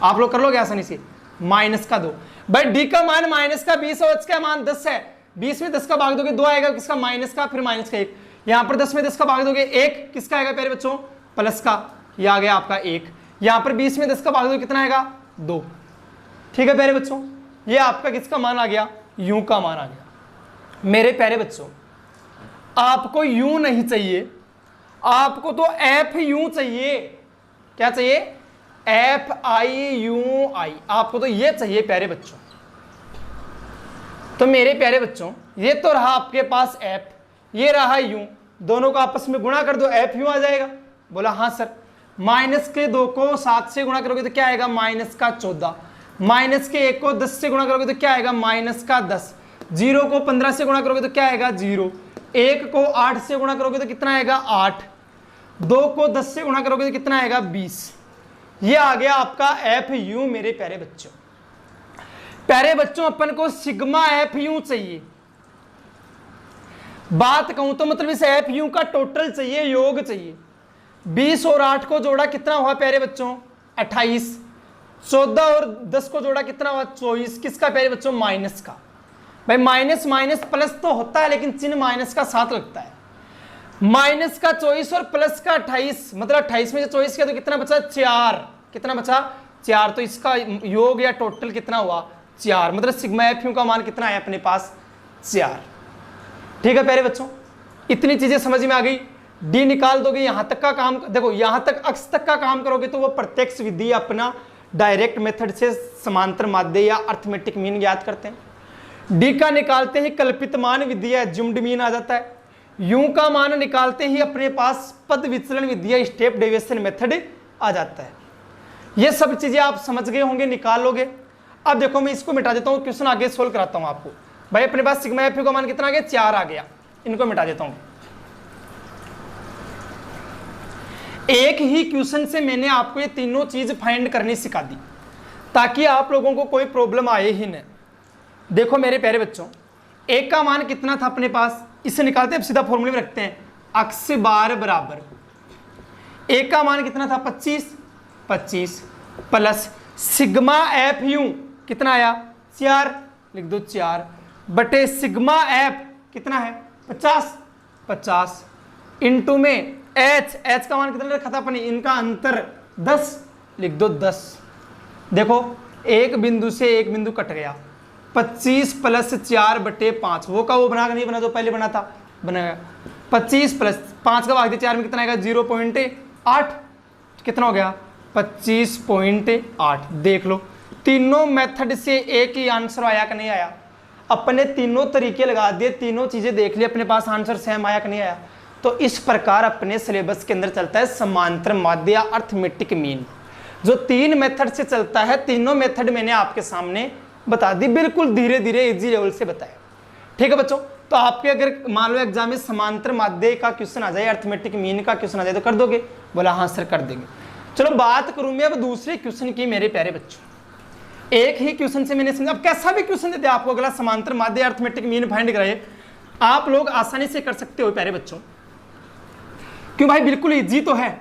आप लोग कर लोगे आसानी से, माइनस का 2। भाई डी का मान माइनस का 20 और एच का मान 10 है, 20 में 10 का भाग दोगे 2 आएगा, किसका माइनस का, फिर माइनस का 1, यहां पर 10 में 10 का भाग दोगे 1, किसका आएगा प्यारे बच्चों प्लस का, यह आ गया आपका 1, यहां पर 20 में 10 का भाग दोगे कितना आएगा 2, ठीक है प्यारे बच्चों। ये आपका किसका मान आ गया यू का मान आ गया। मेरे प्यारे बच्चों आपको यू नहीं चाहिए, आपको तो एफ यू चाहिए, क्या चाहिए एफ आई यू आई, आपको तो ये चाहिए प्यारे बच्चों। तो मेरे प्यारे बच्चों ये तो रहा आपके पास एफ, ये रहा यू, दोनों को आपस में गुणा कर दो एफ यू आ जाएगा। बोला हाँ सर, माइनस के 2 को 7 से गुणा करोगे तो क्या आएगा माइनस का 14, माइनस के 1 को 10 से गुणा करोगे तो क्या आएगा माइनस का 10, 0 को 15 से गुणा करोगे तो क्या आएगा 0, 1 को 8 से गुणा करोगे तो कितना आएगा 8, 2 को 10 से गुणा करोगे तो कितना आएगा 20। ये आ गया आपका एफ यू। मेरे प्यारे बच्चों, प्यारे बच्चों अपन को सिग्मा एफ यू चाहिए, बात कहूं तो मतलब इस एफ यू का टोटल चाहिए, योग चाहिए। 20 और 8 को जोड़ा कितना हुआ प्यारे बच्चों 28, 14 और 10 को जोड़ा कितना हुआ 24, किसका प्यारे बच्चों माइनस का। भाई माइनस माइनस प्लस तो होता है लेकिन चिन्ह माइनस का साथ लगता है, माइनस का 24 और प्लस का 28, मतलब 28 में से 24 किया तो कितना बचा 4, कितना बचा 4, तो इसका योग या टोटल कितना हुआ 4, मतलब सिग्मा एफ यू का मान कितना है अपने पास 4, ठीक है प्यारे बच्चों। इतनी चीजें समझ में आ गई। डी निकाल दोगे, यहां तक का काम देखो, यहां तक अक्ष तक का काम करोगे तो वो प्रत्यक्ष विधि अपना डायरेक्ट मेथड से समांतर माध्य या अर्थमेटिक मीन ज्ञात करते हैं। डी का निकालते ही कल्पित मान विधि या ज्युम्ड मीन आ जाता है। यू का मान निकालते ही अपने पास पद विचलन विधि या स्टेप डेविएशन मेथड आ जाता है। ये सब चीजें आप समझ गए होंगे, निकाल लोगे। अब देखो मैं इसको मिटा देता हूं, क्वेश्चन आगे सोल्व कराता हूं आपको। भाई अपने पास सिग्मा एफ यू का मान कितना आ गया 4 आ गया, इनको मिटा देता हूं। एक ही क्वेश्चन से मैंने आपको ये तीनों चीज फाइंड करनी सिखा दी ताकि आप लोगों को कोई प्रॉब्लम आए ही नहीं। देखो मेरे प्यारे बच्चों, एक का मान कितना था अपने पास, इसे निकालते हैं, सीधा फॉर्मूले में रखते हैं, अक्ष बार बराबर एक का मान कितना था 25 प्लस सिग्मा एफ यू कितना आया 4, लिख दो 4 बटे सिग्मा एफ कितना है 50, 50 इंटू में एच का मान कितना रखा था अपने, इनका अंतर 10, लिख दो 10। देखो एक बिंदु से एक बिंदु कट गया, 25 प्लस 4/5 वो का वो बना नहीं बना जो पहले बना था, बनाया 25 प्लस 5 का भाग दे 4 में कितना आएगा 0.8, कितना हो गया 25.8। देख लो तीनों मेथड से एक ही आंसर आया कि नहीं आया, अपने तीनों तरीके लगा दिए, तीनों चीजें देख ली, अपने पास आंसर सेम आया कि नहीं आया। तो इस प्रकार अपने सिलेबस के अंदर चलता है समांतर माध्य या अर्थमेटिक मीन, जो 3 मेथड से चलता है। तीनों मेथड मैंने आपके सामने बता दी, बिल्कुल धीरे धीरे इजी लेवल से बताया। ठीक है बच्चों, तो आपके अगर मान लो एग्जाम में समांतर माध्य का क्वेश्चन आ जाए, अर्थमेटिक मीन का क्वेश्चन आ जाए तो कर दोगे? बोला हाँ सर कर देंगे। चलो बात करूं मैं अब दूसरे क्वेश्चन की मेरे प्यारे बच्चों। एक ही क्वेश्चन से मैंने समझा, अब कैसा भी क्वेश्चन देते आपको, अगला समांतर माध्य अर्थमेटिक मीन फाइंड कराए, आप लोग आसानी से कर सकते हो प्यारे बच्चों। क्यों भाई, बिल्कुल इजी तो है,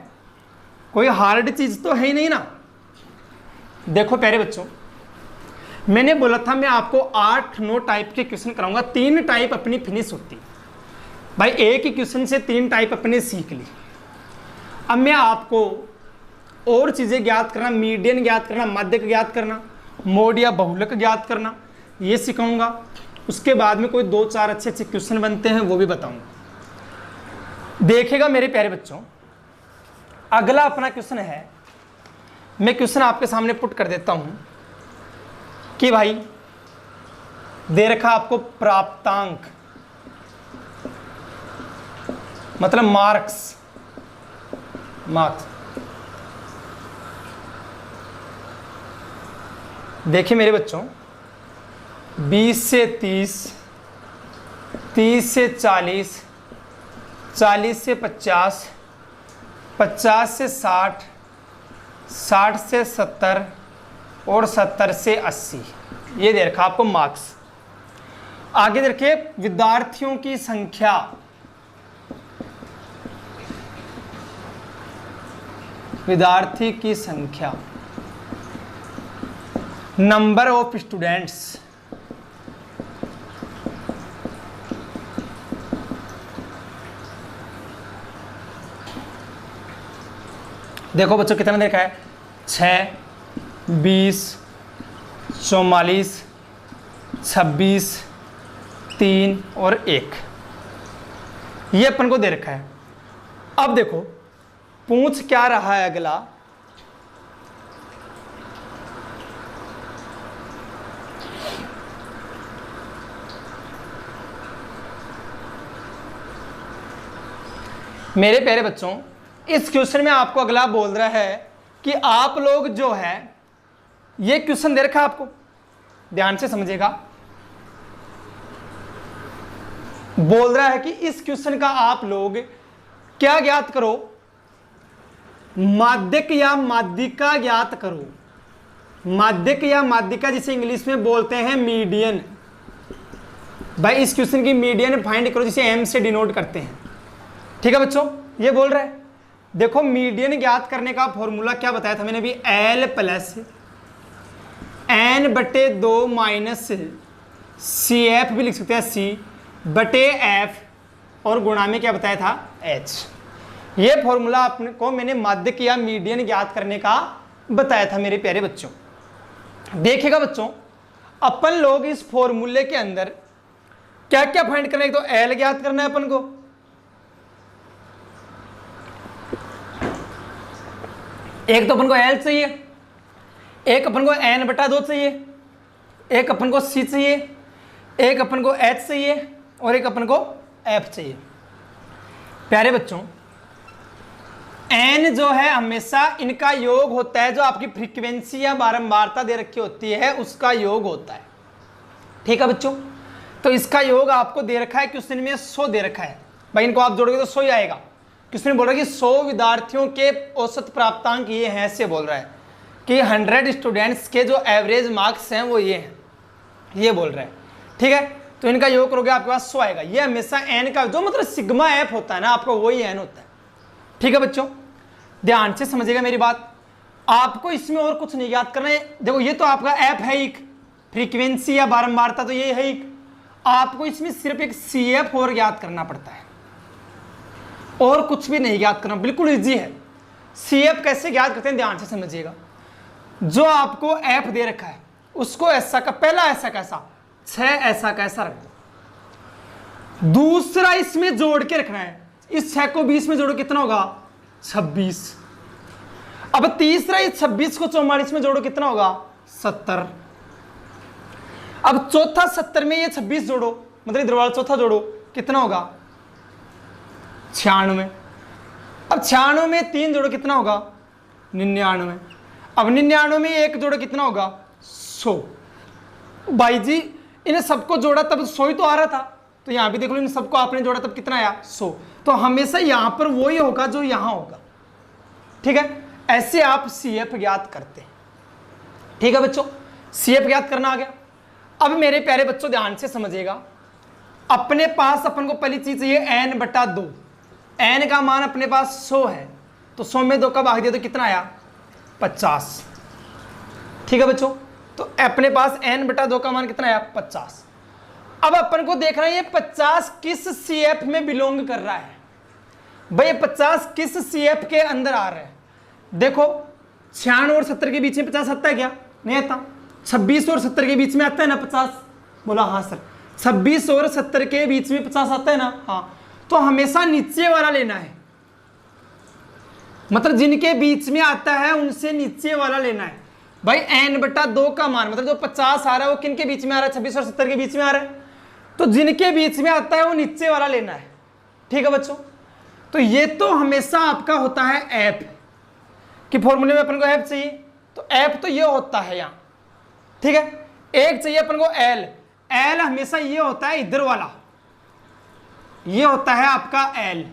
कोई हार्ड चीज तो है ही नहीं ना। देखो प्यारे बच्चों, मैंने बोला था मैं आपको 8-9 टाइप के क्वेश्चन कराऊंगा, 3 टाइप अपनी फिनिश होती भाई, एक ही क्वेश्चन से 3 टाइप अपने सीख ली। अब मैं आपको और चीजें ज्ञात करना, मीडियन ज्ञात करना, माध्यक ज्ञात करना, मोड या बहुलक ज्ञात करना, ये सिखाऊंगा। उसके बाद में कोई 2-4 अच्छे अच्छे क्वेश्चन बनते हैं वो भी बताऊंगा। देखिएगा मेरे प्यारे बच्चों, अगला अपना क्वेश्चन है, मैं क्वेश्चन आपके सामने पुट कर देता हूं कि भाई दे रखा आपको प्राप्तांक, मतलब मार्क्स। देखिए मेरे बच्चों, 20 से 30, 30 से 40, 40 से 50, 50 से 60, 60 से 70 और 70 से 80, ये दे रखा आपको मार्क्स। आगे देखिए विद्यार्थियों की संख्या, विद्यार्थी की संख्या, नंबर ऑफ स्टूडेंट्स, देखो बच्चों कितना देखा है, 6, 20, 44, 26, 3 और 1, ये अपन को दे रखा है। अब देखो पूछ क्या रहा है अगला, मेरे प्यारे बच्चों, इस क्वेश्चन में आपको अगला बोल रहा है कि आप लोग जो है, ये क्वेश्चन दे रखा है आपको, ध्यान से समझिएगा। बोल रहा है कि इस क्वेश्चन का आप लोग क्या ज्ञात करो, माध्यक या माध्यिका ज्ञात करो। माध्यक या माध्यिका जिसे इंग्लिश में बोलते हैं मीडियन। भाई इस क्वेश्चन की मीडियन फाइंड करो, जिसे एम से डिनोट करते हैं। ठीक है बच्चों, ये बोल रहा है। देखो मीडियन ज्ञात करने का फॉर्मूला क्या बताया था मैंने अभी, L plus n/2 minus C F भी लिख सकते हैं, सी बटे एफ, और गुणा में क्या बताया था, एच। ये फॉर्मूला अपने को मैंने माध्यक या मीडियन ज्ञात करने का बताया था मेरे प्यारे बच्चों। देखिएगा बच्चों, अपन लोग इस फॉर्मूले के अंदर क्या क्या फाइंड करना है, तो एल ज्ञात करना है अपन को, एक तो अपन को एल चाहिए, एक अपन को n/2 चाहिए, एक अपन को c चाहिए, एक अपन को h चाहिए, और एक अपन को f चाहिए। प्यारे बच्चों, n जो है हमेशा इनका योग होता है, जो आपकी फ्रीक्वेंसी या बारंबारता दे रखी होती है उसका योग होता है। ठीक है बच्चों, तो इसका योग आपको दे रखा है, क्वेश्चन में 100 दे रखा है। भाई इनको आप जोड़ोगे तो 100 ही आएगा। क्वेश्चन बोल रहा है कि 100 विद्यार्थियों के औसत प्राप्तांक ये हैं, से बोल रहा है कि 100 स्टूडेंट्स के जो एवरेज मार्क्स हैं वो ये हैं, ये बोल रहा है। ठीक है, तो इनका योग करोगे आपके पास 100 आएगा। ये हमेशा n का जो मतलब सिग्मा एफ होता है ना, आपका वही n होता है। ठीक है बच्चों, ध्यान से समझिएगा मेरी बात, आपको इसमें और कुछ नहीं याद करना है। देखो ये तो आपका एफ है एक, फ्रीक्वेंसी या बारंबारता तो ये है एक, आपको इसमें सिर्फ एक सी एफ और याद करना पड़ता है। और कुछ भी नहीं ज्ञात करना, बिल्कुल इजी है। CF कैसे ज्ञात करते हैं ध्यान से समझिएगा। जो आपको F दे रखा है उसको ऐसा का पहला ऐसा कैसा 6 ऐसा कैसा रख दो, दूसरा इसमें जोड़ के रखना है, इस 6 को 20 में जोड़ो कितना होगा 26। अब तीसरा इस 26 को 44 में जोड़ो कितना होगा 70। अब चौथा 70 में ये 26 जोड़ो, मतलब इधर वाला चौथा जोड़ो कितना होगा 96। अब 96 में 3 जोड़ो कितना होगा 99। अब 99 में 1 जोड़ो कितना होगा 100। भाई जी इन्हें सबको जोड़ा तब 100 ही तो आ रहा था, तो यहां भी देख लो इन सबको आपने जोड़ा तब कितना आया 100। तो हमेशा यहां पर वही होगा जो यहां होगा, ठीक है। ऐसे आप CF ज्ञात करते हैं, ठीक है बच्चों। CF ज्ञात करना आ गया। अब मेरे प्यारे बच्चों ध्यान से समझिएगा, अपने पास अपन को पहली चीज चाहिए n/2। n का मान अपने पास 100 है, तो 100 में 2 का भाग दिया तो कितना आया 50, ठीक है बच्चों। तो अपने पास n/2 का मान कितना आया 50। अब अपन को देखना है ये 50 किस CF में बिलोंग कर रहा है। भाई 50 किस CF के अंदर आ रहा है। देखो 96 और 70 के बीच में 50 आता है क्या, नहीं आता। 26 और 70 के बीच में आता है ना 50, बोला हाँ सर। 26 और 70 के बीच में 50 आता है ना, हाँ। तो हमेशा नीचे वाला लेना है, मतलब जिनके बीच में आता है उनसे नीचे वाला लेना है। भाई n/2 का मान मतलब जो 50 आ रहा है वो किन के बीच में आ रहा है 26 और 70 के बीच में आ रहा है, तो जिनके बीच में आता है वो नीचे वाला लेना है, ठीक है बच्चों। तो ये तो हमेशा आपका होता है f कि फॉर्मूले में अपन को f चाहिए, तो f तो ये होता है यहाँ, ठीक है। एक चाहिए अपन को l हमेशा ये होता है इधर वाला, ये होता है आपका l,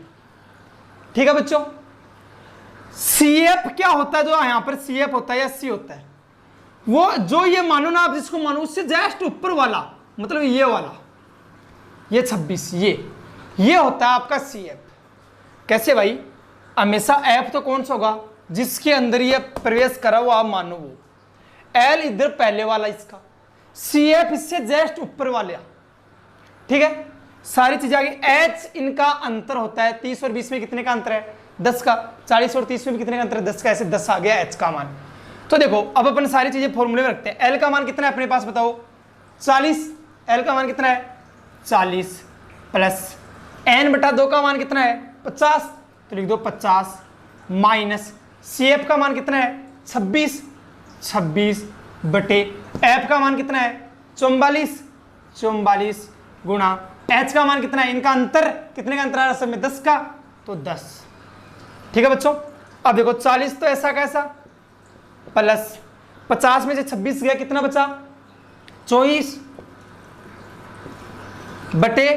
ठीक है बच्चों। CF क्या होता है, जो यहां पर CF होता है या C होता है, वो जो ये मानो ना आप जिसको मानो उससे जस्ट ऊपर वाला, मतलब ये वाला, ये 26, ये होता है आपका CF। कैसे भाई, हमेशा F तो कौन सा होगा जिसके अंदर ये प्रवेश करा वो आप मानो वो, L इधर पहले वाला इसका, CF इससे जस्ट ऊपर वाला, ठीक है। सारी चीजें आगे। H इनका अंतर होता है 30 और 20 में कितने का अंतर है 10 का, 40 और 30 में कितने का अंतर है 10 का, ऐसे 10 आ गया H का मान। तो देखो अब अपन सारी चीजें फॉर्मूले में रखते हैं। L का मान कितना है अपने पास बताओ 40, L का मान कितना है 40 प्लस n/2 का मान कितना है 50, तो लिख दो 50 माइनस CF का मान कितना है 26 बटे F का मान कितना है 44 गुणा H का मान कितना है, इनका अंतर कितने का अंतर आ रहा है सब में 10 का, तो 10, ठीक है बच्चों। अब देखो 40 तो ऐसा कैसा प्लस 50 में से 26 गया कितना बचा 24 बटे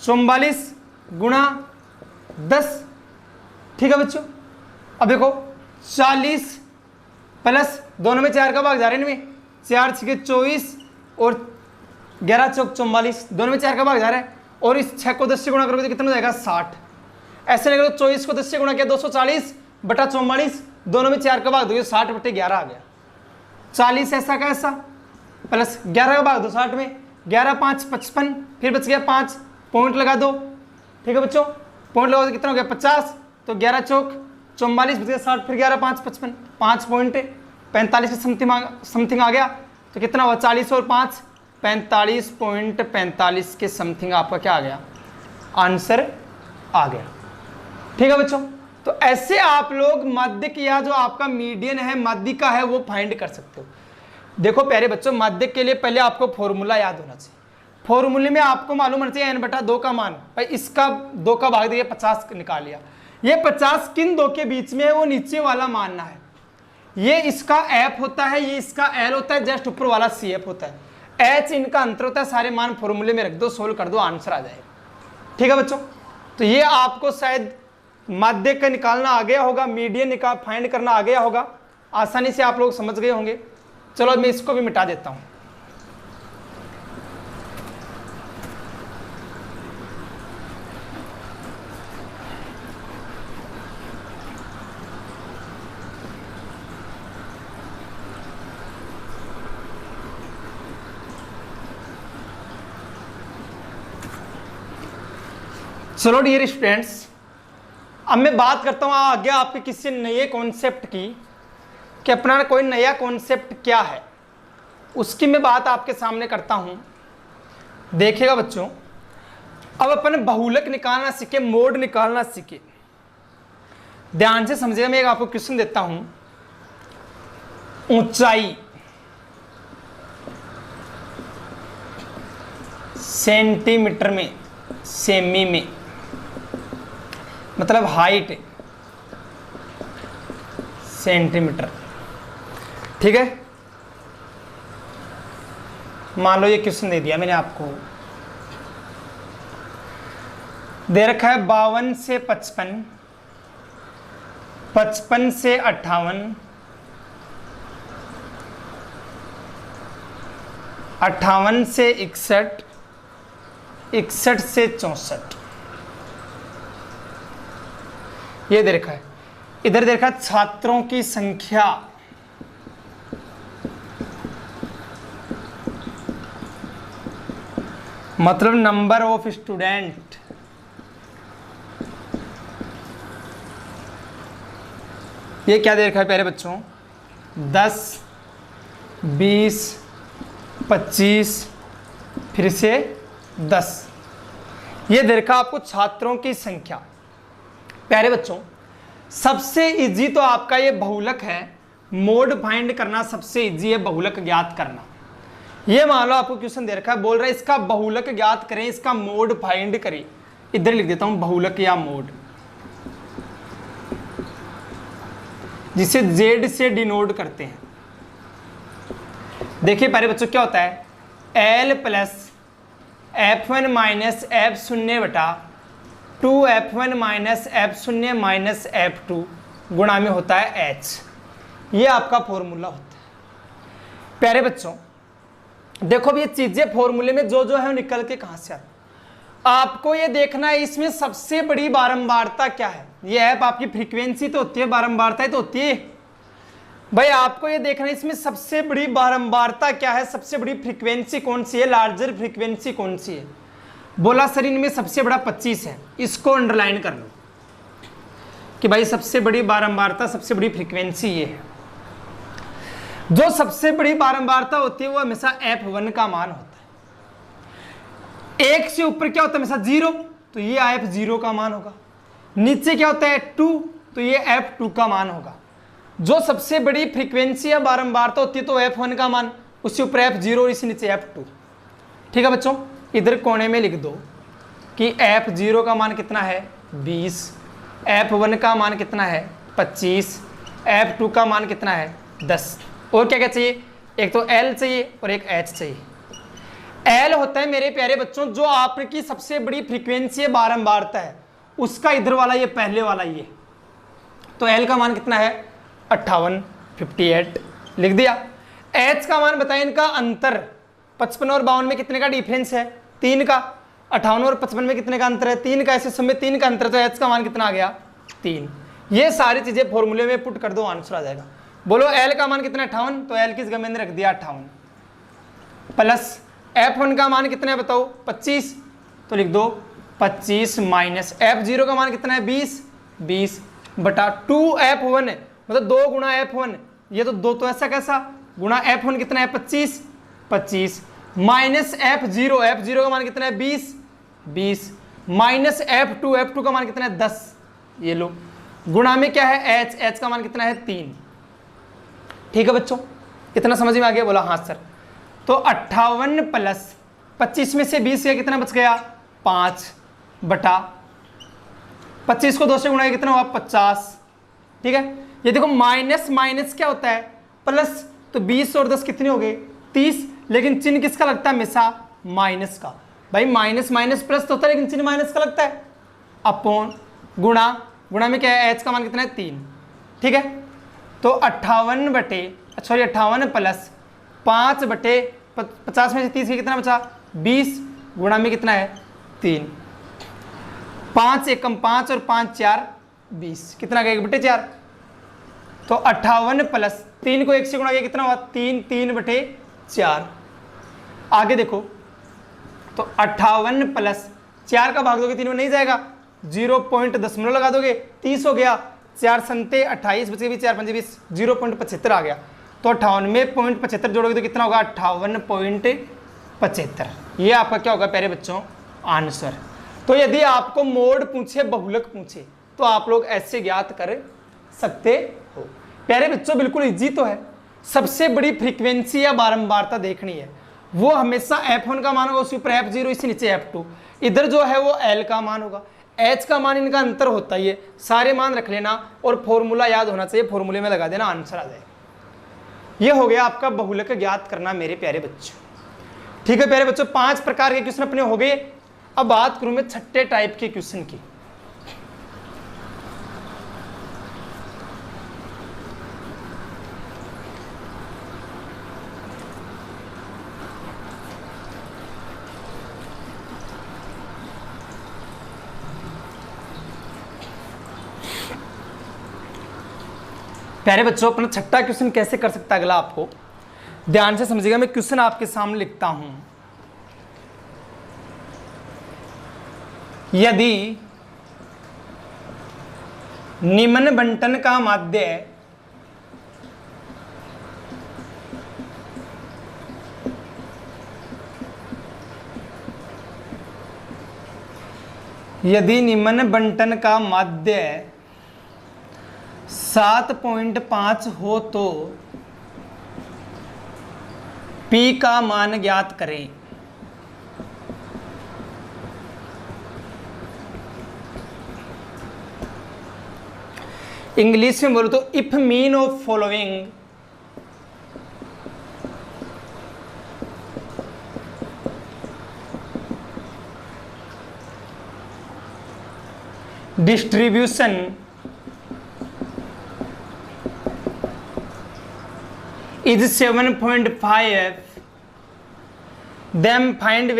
44 गुणा 10, ठीक है बच्चों। अब देखो 40 प्लस दोनों में 4 का भाग जा रहे हैं इनमें, 4 6 24 और 11 चौक 44, दोनों में 4 का भाग जा रहा है, और इस 6 को 10 से गुणा करोगे तो कितना हो जाएगा 60। ऐसे नहीं करो 24 को 10 से गुणा किया 240 बटा 44, दोनों में 4 का भाग दो 60 बटे 11 आ गया। 40 ऐसा का ऐसा प्लस 11 का भाग दो 60 में, 11 5 55, फिर बच गया 5, पॉइंट लगा दो, ठीक है बच्चों। पॉइंट लगाओ तो कितना हो गया 50, तो 11 चौक 44 बच गया 60, फिर 11 5 55, 5 पॉइंट 45 के समथिंग आ गया, तो कितना हुआ 40 और 5 45.45 के समथिंग आपका क्या आ गया आंसर आ गया, ठीक है बच्चों। तो ऐसे आप लोग माध्यक या जो आपका मीडियन है माध्यिका है वो फाइंड कर सकते हो। देखो प्यारे बच्चों माध्यक के लिए पहले आपको फॉर्मूला याद होना चाहिए। फॉर्मूले में आपको मालूम होना चाहिए n/2 का मान, भाई इसका 2 का भाग दिया 50 निकाल लिया, ये 50 किन दो के बीच में है वो नीचे वाला मानना है। ये इसका F होता है, ये इसका L होता है, जस्ट ऊपर वाला CF होता है, H इनका अंतर होता है। सारे मान फॉर्मूले में रख दो, सोल्व कर दो, आंसर आ जाएगा, ठीक है बच्चों। तो ये आपको शायद माध्यक का निकालना आ गया होगा, मीडियन फाइंड करना आ गया होगा, आसानी से आप लोग समझ गए होंगे। चलो मैं इसको भी मिटा देता हूं। चलो डियर स्टूडेंट्स अब मैं बात करता हूं आगे आपके किसी नए कॉन्सेप्ट की, कि अपना कोई नया कॉन्सेप्ट क्या है, उसकी मैं बात आपके सामने करता हूं। देखिएगा बच्चों, अब अपन बहुलक निकालना सीखे, मोड निकालना सीखे। ध्यान से समझिएगा, मैं एक आपको क्वेश्चन देता हूं। ऊंचाई सेंटीमीटर में, सेमी में, मतलब हाइट सेंटीमीटर, ठीक है। मान लो ये क्वेश्चन दे दिया मैंने आपको, दे रखा है 52 से 55, 55 से 58, 58 से 61, 61 से 64, ये दे रखा है। इधर देखा छात्रों की संख्या, मतलब नंबर ऑफ स्टूडेंट, ये क्या दे रखा है प्यारे बच्चों, 10, 20, 25, फिर से 10, ये दे रखा आपको छात्रों की संख्या। प्यारे बच्चों, सबसे इजी तो आपका ये बहुलक है, मोड फाइंड करना सबसे इजी है, बहुलक ज्ञात करना। ये मान लो आपको क्वेश्चन दे रखा है, बोल रहा है इसका बहुलक ज्ञात करें, इसका मोड फाइंड करें। इधर लिख देता हूं बहुलक या मोड, जिसे जेड से डिनोट करते हैं। देखिए प्यारे बच्चों, क्या होता है, L plus F1 minus F0 बटा 2F1 minus F0 minus F2 गुणा में होता है H। ये आपका फॉर्मूला होता है। प्यारे बच्चों देखो, अब ये चीजें फॉर्मूले में जो जो है निकल के कहां से आती, आपको ये देखना है इसमें सबसे बड़ी बारंबारता क्या है। ये ऐप आपकी फ्रीक्वेंसी तो होती है, बारंबारता तो होती है भाई। आपको ये देखना है इसमें सबसे बड़ी बारंबारता क्या है, सबसे बड़ी फ्रीक्वेंसी कौन सी है, लार्जर फ्रीक्वेंसी कौन सी है। बोला सर इनमें सबसे बड़ा 25 है, इसको अंडरलाइन कर लो कि भाई सबसे बड़ी बारंबारता, सबसे बड़ी फ्रीक्वेंसी ये है। जो सबसे बड़ी बारंबारता होती है वो हमेशा F1 का मान होता है। एक से ऊपर क्या होता है हमेशा 0, तो ये F0 का मान होगा। नीचे क्या होता है 2, तो ये F2 का मान होगा। जो सबसे बड़ी फ्रीक्वेंसी या बारंबारता होती है तो F1 का मान, उससे ऊपर F0 और इसी नीचे F2। ठीक है बच्चों, इधर कोने में लिख दो कि F0 का मान कितना है 20, F1 का मान कितना है 25, F2 का मान कितना है 10। और क्या क्या चाहिए, एक तो L चाहिए और एक H चाहिए। L होता है मेरे प्यारे बच्चों जो आपकी सबसे बड़ी फ्रीक्वेंसी है, बारंबारता है, उसका इधर वाला ये पहले वाला ये, तो L का मान कितना है 58, 58 लिख दिया। H का मान बताएं, इनका अंतर 55 और 52 में कितने का डिफरेंस है 3 का, 58 और 55 में कितने का अंतर है 3 का, ऐसे सब में 3 का अंतर, तो H का मान कितना आ गया 3। ये सारी चीजें फॉर्मूले में पुट कर दो, आंसर आ जाएगा। बोलो L का मान कितना 58, तो L किस गमे ने रख दिया 58, प्लस F1 का मान कितना है बताओ 25, तो लिख दो 25 माइनस F0 का मान कितना है 20, 20 बटा 2F1 है, मतलब 2 गुणा F1, ये तो 2 तो ऐसा कैसा, गुणा F1 कितना है 25, 25 माइनस F0, F0 का मान कितना है 20, 20 माइनस F2, F2 का मान कितना है 10, ये लो, गुणा में क्या है H, H का मान कितना है 3। ठीक है बच्चों, इतना समझ में आ गया, बोला हाँ सर। तो 58 प्लस 25 में से 20 गया, कितना बच गया 5 बटा 25 को 2 से गुणा कितना हुआ 50। ठीक है, ये देखो माइनस माइनस क्या होता है प्लस, तो 20 और 10 कितने हो गए 30, लेकिन चिन्ह किसका लगता है हमेशा माइनस का। भाई माइनस माइनस प्लस तो होता है लेकिन चिन्ह माइनस का लगता है, अपॉन गुणा, गुणा में क्या है H का मान कितना है 3। ठीक है, तो 58 बटे सॉरी 58 प्लस 5 बटे 50 में से 30 कितना बचा 20, गुणा में कितना है 3, 5 एकम 5 और 5 4 20, कितना गया 1 बटे 4। तो 58 प्लस 3 को 1 से गुणा किया कितना हुआ 3, 3 बटे 4। आगे देखो, तो 58 प्लस 4 का भाग दोगे 3 में नहीं जाएगा, 0.10 लगा दोगे 30 हो गया, 4 संते 28 बचे भी 4 पंजे 20, 0.75 आ गया। तो 98.75 जोड़ोगे तो कितना होगा 58.75। ये आपका क्या होगा प्यारे बच्चों आंसर। तो यदि आपको मोड पूछे बहुलक पूछे तो आप लोग ऐसे ज्ञात कर सकते हो। प्यारे बच्चों बिल्कुल इजी तो है। सबसे बड़ी फ्रीक्वेंसी या बारंबारता देखनी है, वो हमेशा f1 का मान होगा, उसके ऊपर f0, इसी नीचे f2, इधर जो है वो l का मान होगा, h का मान इनका अंतर होता ही है। सारे मान रख लेना और फॉर्मूला याद होना चाहिए, फॉर्मूले में लगा देना, आंसर आ जाएगा। ये हो गया आपका बहुलक ज्ञात करना मेरे प्यारे बच्चों। ठीक है प्यारे बच्चों, 5 प्रकार के क्वेश्चन अपने हो गए। अब बात करूं मैं छठे टाइप के क्वेश्चन की। प्यारे बच्चों अपना छठा क्वेश्चन कैसे कर सकता है अगला, आपको ध्यान से समझिएगा। मैं क्वेश्चन आपके सामने लिखता हूं। यदि निम्न बंटन का माध्य यदि निम्न बंटन का माध्य 7.5 हो तो P का मान ज्ञात करें। इंग्लिश में बोलो तो if mean of following distribution is 7.5, then find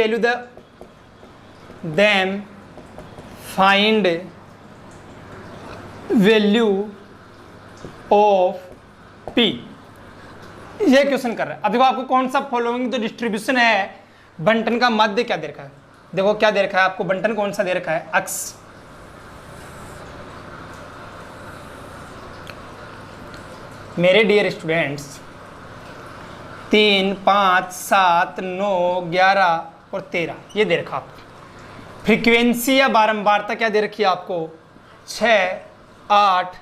value of P। ये क्वेश्चन कर रहा है। अब देखो आपको कौन सा फॉलोइंग जो डिस्ट्रीब्यूशन है, बंटन का मध्य क्या दे रखा है, देखो क्या दे रखा है आपको, बंटन कौन सा दे रखा है, अक्स। मेरे डियर स्टूडेंट्स 3, 5, 7, 9, 11 और 13 ये दे रखा आपको। फ्रीक्वेंसी या बारंबारता क्या दे रखी है आपको, 6, 8,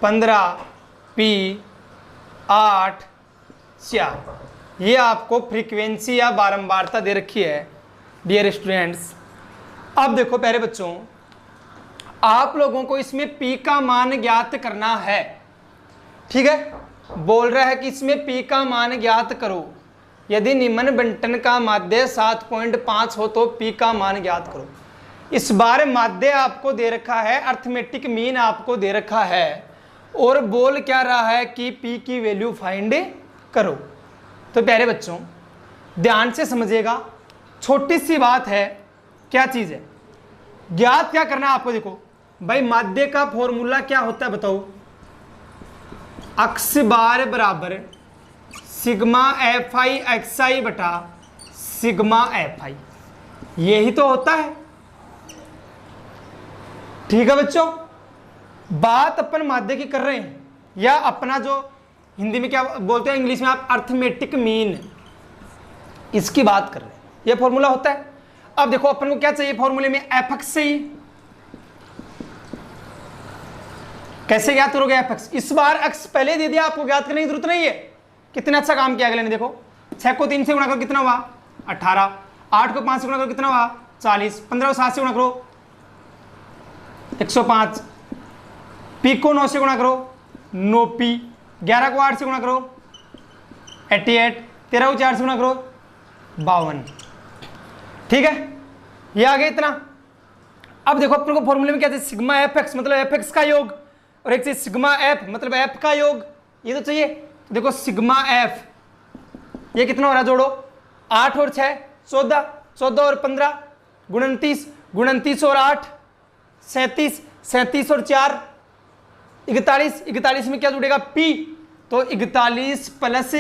15, P, 8, 4। ये आपको फ्रीक्वेंसी या बारंबारता दे रखी है डियर स्टूडेंट्स। अब देखो प्यारे बच्चों, आप लोगों को इसमें P का मान ज्ञात करना है। ठीक है, बोल रहा है कि इसमें P का मान ज्ञात करो। यदि निम्न बंटन का माध्य 7.5 हो तो P का मान ज्ञात करो। इस बार माध्य आपको दे रखा है, अर्थमेटिक मीन आपको दे रखा है, और बोल क्या रहा है कि P की वैल्यू फाइंड करो। तो प्यारे बच्चों ध्यान से समझिएगा, छोटी सी बात है। क्या चीज है, ज्ञात क्या करना है आपको। देखो भाई माध्य का फॉर्मूला क्या होता है बताओ, अक्स बार बराबर सिग्मा एफ आई एक्स आई बटा सिग्मा एफ आई, यही तो होता है। ठीक है बच्चों, बात अपन माध्य की कर रहे हैं, या अपना जो हिंदी में क्या बोलते हैं, इंग्लिश में आप अर्थमेटिक मीन, इसकी बात कर रहे हैं। यह फॉर्मूला होता है। अब देखो अपन को क्या चाहिए फॉर्मूले में, एफ एक्स से ही कैसे ज्ञात करोगे एफ एक्स। इस बार एक्स पहले दे दिया, आपको ज्ञात करने की जरूरत नहीं है। कितना अच्छा काम किया अगले ने। देखो 6 को 3 से गुणा करो कितना हुआ 18, 8 को 5 से गुणा करो कितना हुआ 40, 15 को 7 से गुणा करो 105, पी को 9 से गुणा करो 9 पी, 11 को 8 से गुणा करो 88, 13 को 4 से गुणा करो 52। ठीक है, ये आ गया इतना। अब देखो अपन को फॉर्मूले में क्या चाहिए, सिग्मा एफ एक्स मतलब एफ एक्स का योग, और एक चाहिए सिग्मा एफ मतलब एफ का योग, ये तो चाहिए। देखो सिग्मा एफ ये कितना हो रहा है, जोड़ो 8 और 6 14, 14 और 15 29, 29 और 8 37, 37 और 4 41, 41 में क्या जुड़ेगा P, तो 41 प्लस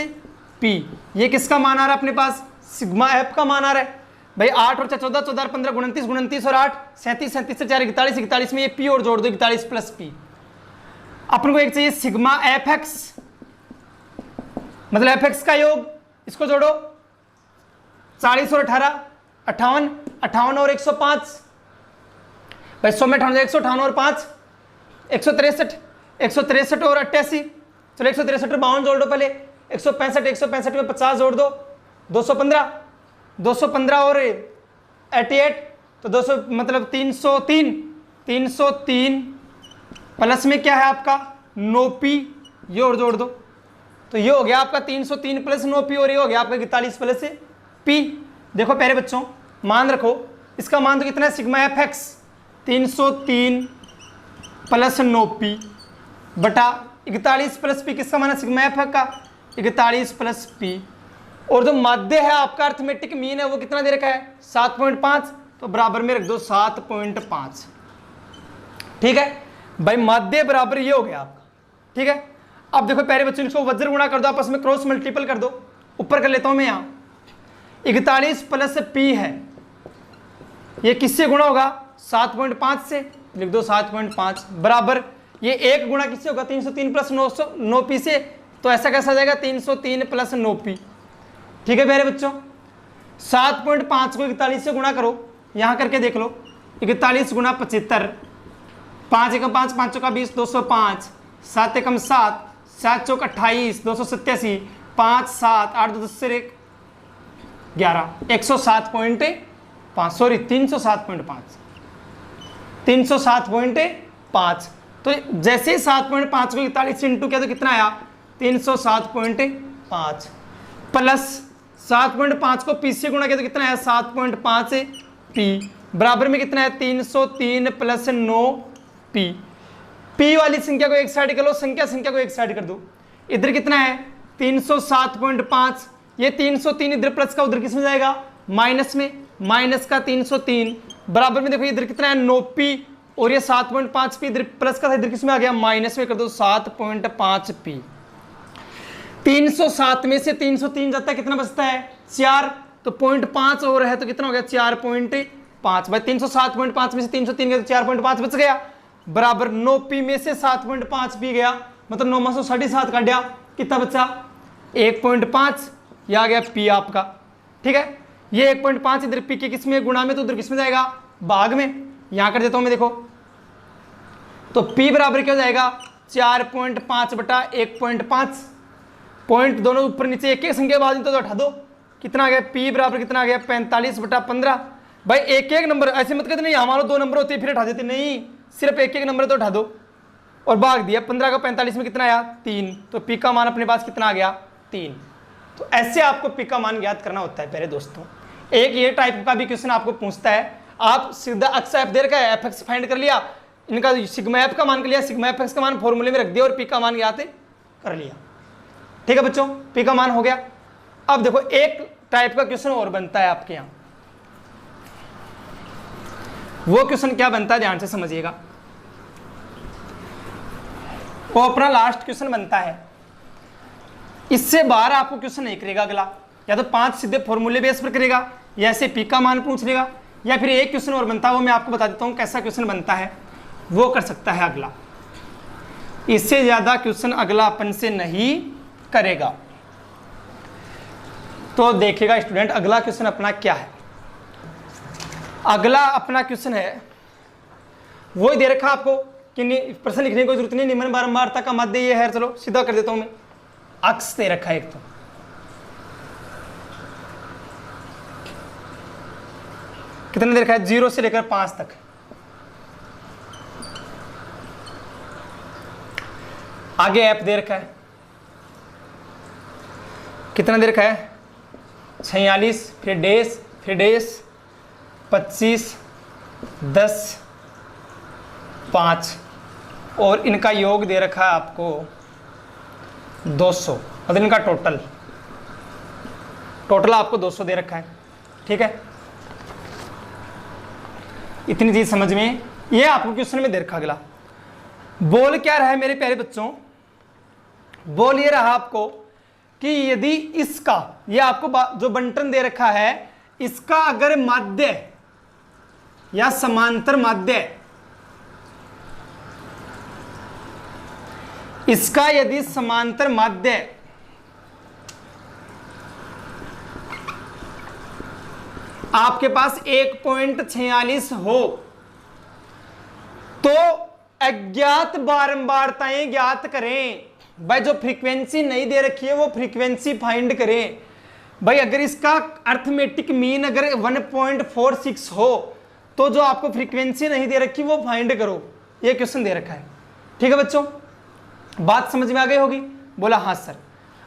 P, ये किसका मान आ रहा है अपने पास, सिग्मा एफ का मान आ रहा है। भाई 8 और 4 14, 14 और 15 29, 29 और 8 37, 37 से 4 41, 41 में ये पी और जोड़ दो 41 प्लस पी। अपन को एक चाहिए सिग्मा एफ एक्स, मतलब एफ एक्स का योग, इसको जोड़ो 40 और 18 58, 58 और 105 भाई 100 में 158 और 5 163, 163 और 88, चलो 163 और 52 जोड़ दो पहले, 165, 165 में 50 जोड़ दो 215, 215 और 88 तो 200 मतलब 303, 303 प्लस में क्या है आपका 9p, ये और जोड़ दो तो ये हो गया आपका 303 प्लस 9p और ये हो गया आपका 41 प्लस p। देखो प्यारे बच्चों मान रखो, इसका मान तो कितना है sigma F x 303 plus 9p बटा 41 प्लस p, किसका मान है सिग्मा एफ का 41 प्लस p, और जो माध्य है आपका अर्थमेटिक मीन है वो कितना दे रखा है 7.5, तो बराबर में रख दो 7.5। ठीक है भाई, माध्य बराबर ये हो गया आपका। ठीक है, अब देखो प्यारे बच्चों इसको वज्र गुणा कर दो, आपस में क्रॉस मल्टीपल कर दो, ऊपर कर लेता हूं मैं यहाँ 41 प्लस p है, ये किससे गुणा होगा 7.5 से, लिख दो 7.5 बराबर ये एक गुणा किससे होगा 303 प्लस 9p से, तो ऐसा कैसा जाएगा 303 प्लस 9p। ठीक है प्यारे बच्चों, 7.5 को 41 से गुणा करो, यहां करके देख लो 41 गुणा 75, 5 एकम 5, 5 चौका 20, 205, 7 एकम 7, 7 चौक 28, 287, 5 7 8 2 10 से 11, 107.5 सॉरी 307.5, 307.5। तो जैसे 7.5 को 41 इंटू किया तो कितना आया 307.5 प्लस 7.5 को p से गुणा किया तो कितना आया 7.5 p बराबर में कितना है 303 प्लस 9p। p वाली संख्या को एक साइड कर लो, संख्या को एक साइड कर दो, इधर कितना है 307.5, ये 303 इधर प्लस का उधर किस में जाएगा माइनस में, माइनस का 303 बराबर में देखो इधर कितना है 9p और ये 7.5p इधर प्लस का था इधर किस में आ गया माइनस में, कर दो 7.5p। 307 में से 303 जाता है कितना बचता है 4, तो 0.5 और है तो कितना हो गया 4.5 भाई 307.5 में से 303 गया तो 4.5 बच गया, बराबर 9p में से 7.5p गया, मतलब 9 में 7.5 काट दिया, कितना बचा 1.5, ये आ गया p आपका। ठीक है, ये 1.5 इधर p के किसमें गुणा में तो उधर किसमें जाएगा भाग में, यहां कर देता हूं मैं देखो, तो p बराबर क्या हो जाएगा 4.5 बटा 1.5, पॉइंट दोनों ऊपर नीचे एक एक संख्या बाद तो हटा दो, कितना आ गया p बराबर कितना आ गया 45 बटा 15। भाई एक एक नंबर ऐसे मत कहते नहीं हमारे 2 नंबर होते फिर हटा देते, नहीं सिर्फ एक एक नंबर तो हटा दो और भाग दिया, 15 का 45 में कितना आया 3, तो p का मान अपने पास कितना आ गया 3। तो ऐसे आपको p का मान ज्ञात करना होता है प्यारे दोस्तों। एक ये टाइप का भी क्वेश्चन आपको पूछता है, आप सीधा अक्स एफ दे रखा है एफ एक्स फाइंड कर लिया, इनका सिग्मा एफ का मान कर लिया, सिग्मा एफ एक्स का मान फॉर्मूले में रख दिया और p का मान ज्ञात कर लिया। ठीक है बच्चों, p का मान हो गया। अब देखो एक टाइप का क्वेश्चन और बनता है आपके यहां, वो क्वेश्चन क्या बनता है ध्यान से समझिएगा, वो अपना लास्ट क्वेश्चन बनता है, इससे बाहर आपको क्वेश्चन नहीं करेगा अगला, या तो 5 सीधे फॉर्मूले बेस पर करेगा या ऐसे p का मान पूछ लेगा, या फिर एक क्वेश्चन और बनता है वो मैं आपको बता देता हूं कैसा क्वेश्चन बनता है, वो कर सकता है अगला, इससे ज्यादा क्वेश्चन अगला अपन से नहीं करेगा। तो देखिएगा स्टूडेंट अगला क्वेश्चन अपना क्या है। अगला अपना क्वेश्चन है वो ही दे रखा आपको कि प्रश्न लिखने की जरूरत नहीं, निम्न बारंबारता का माध्य ये है, चलो सीधा कर देता हूं मैं, अक्स दे रखा है एक तो, कितने दे रखा है 0 से लेकर 5 तक, आगे ऐप दे रखा है, कितना दे रखा है 46 फिर डेस 25 10 5 और इनका योग दे रखा है आपको 200, मतलब इनका टोटल आपको 200 दे रखा है। ठीक है, इतनी चीज समझ में, ये आपको क्वेश्चन में दे रखा। अगला बोल क्या रहा है मेरे प्यारे बच्चों, बोल ये रहा आपको कि यदि इसका, ये आपको जो बंटन दे रखा है इसका अगर माध्य या समांतर माध्य, इसका यदि समांतर माध्य आपके पास 1.46 हो तो अज्ञात बारंबारताएं ज्ञात करें। भाई जो फ्रीक्वेंसी नहीं दे रखी है वो फ्रीक्वेंसी फाइंड करें। भाई अगर इसका अर्थमेटिक मीन अगर 1.46 हो तो जो आपको फ्रीक्वेंसी नहीं दे रखी वो फाइंड करो। ये क्वेश्चन दे रखा है। ठीक है बच्चों, बात समझ में आ गई होगी? बोला हाँ सर।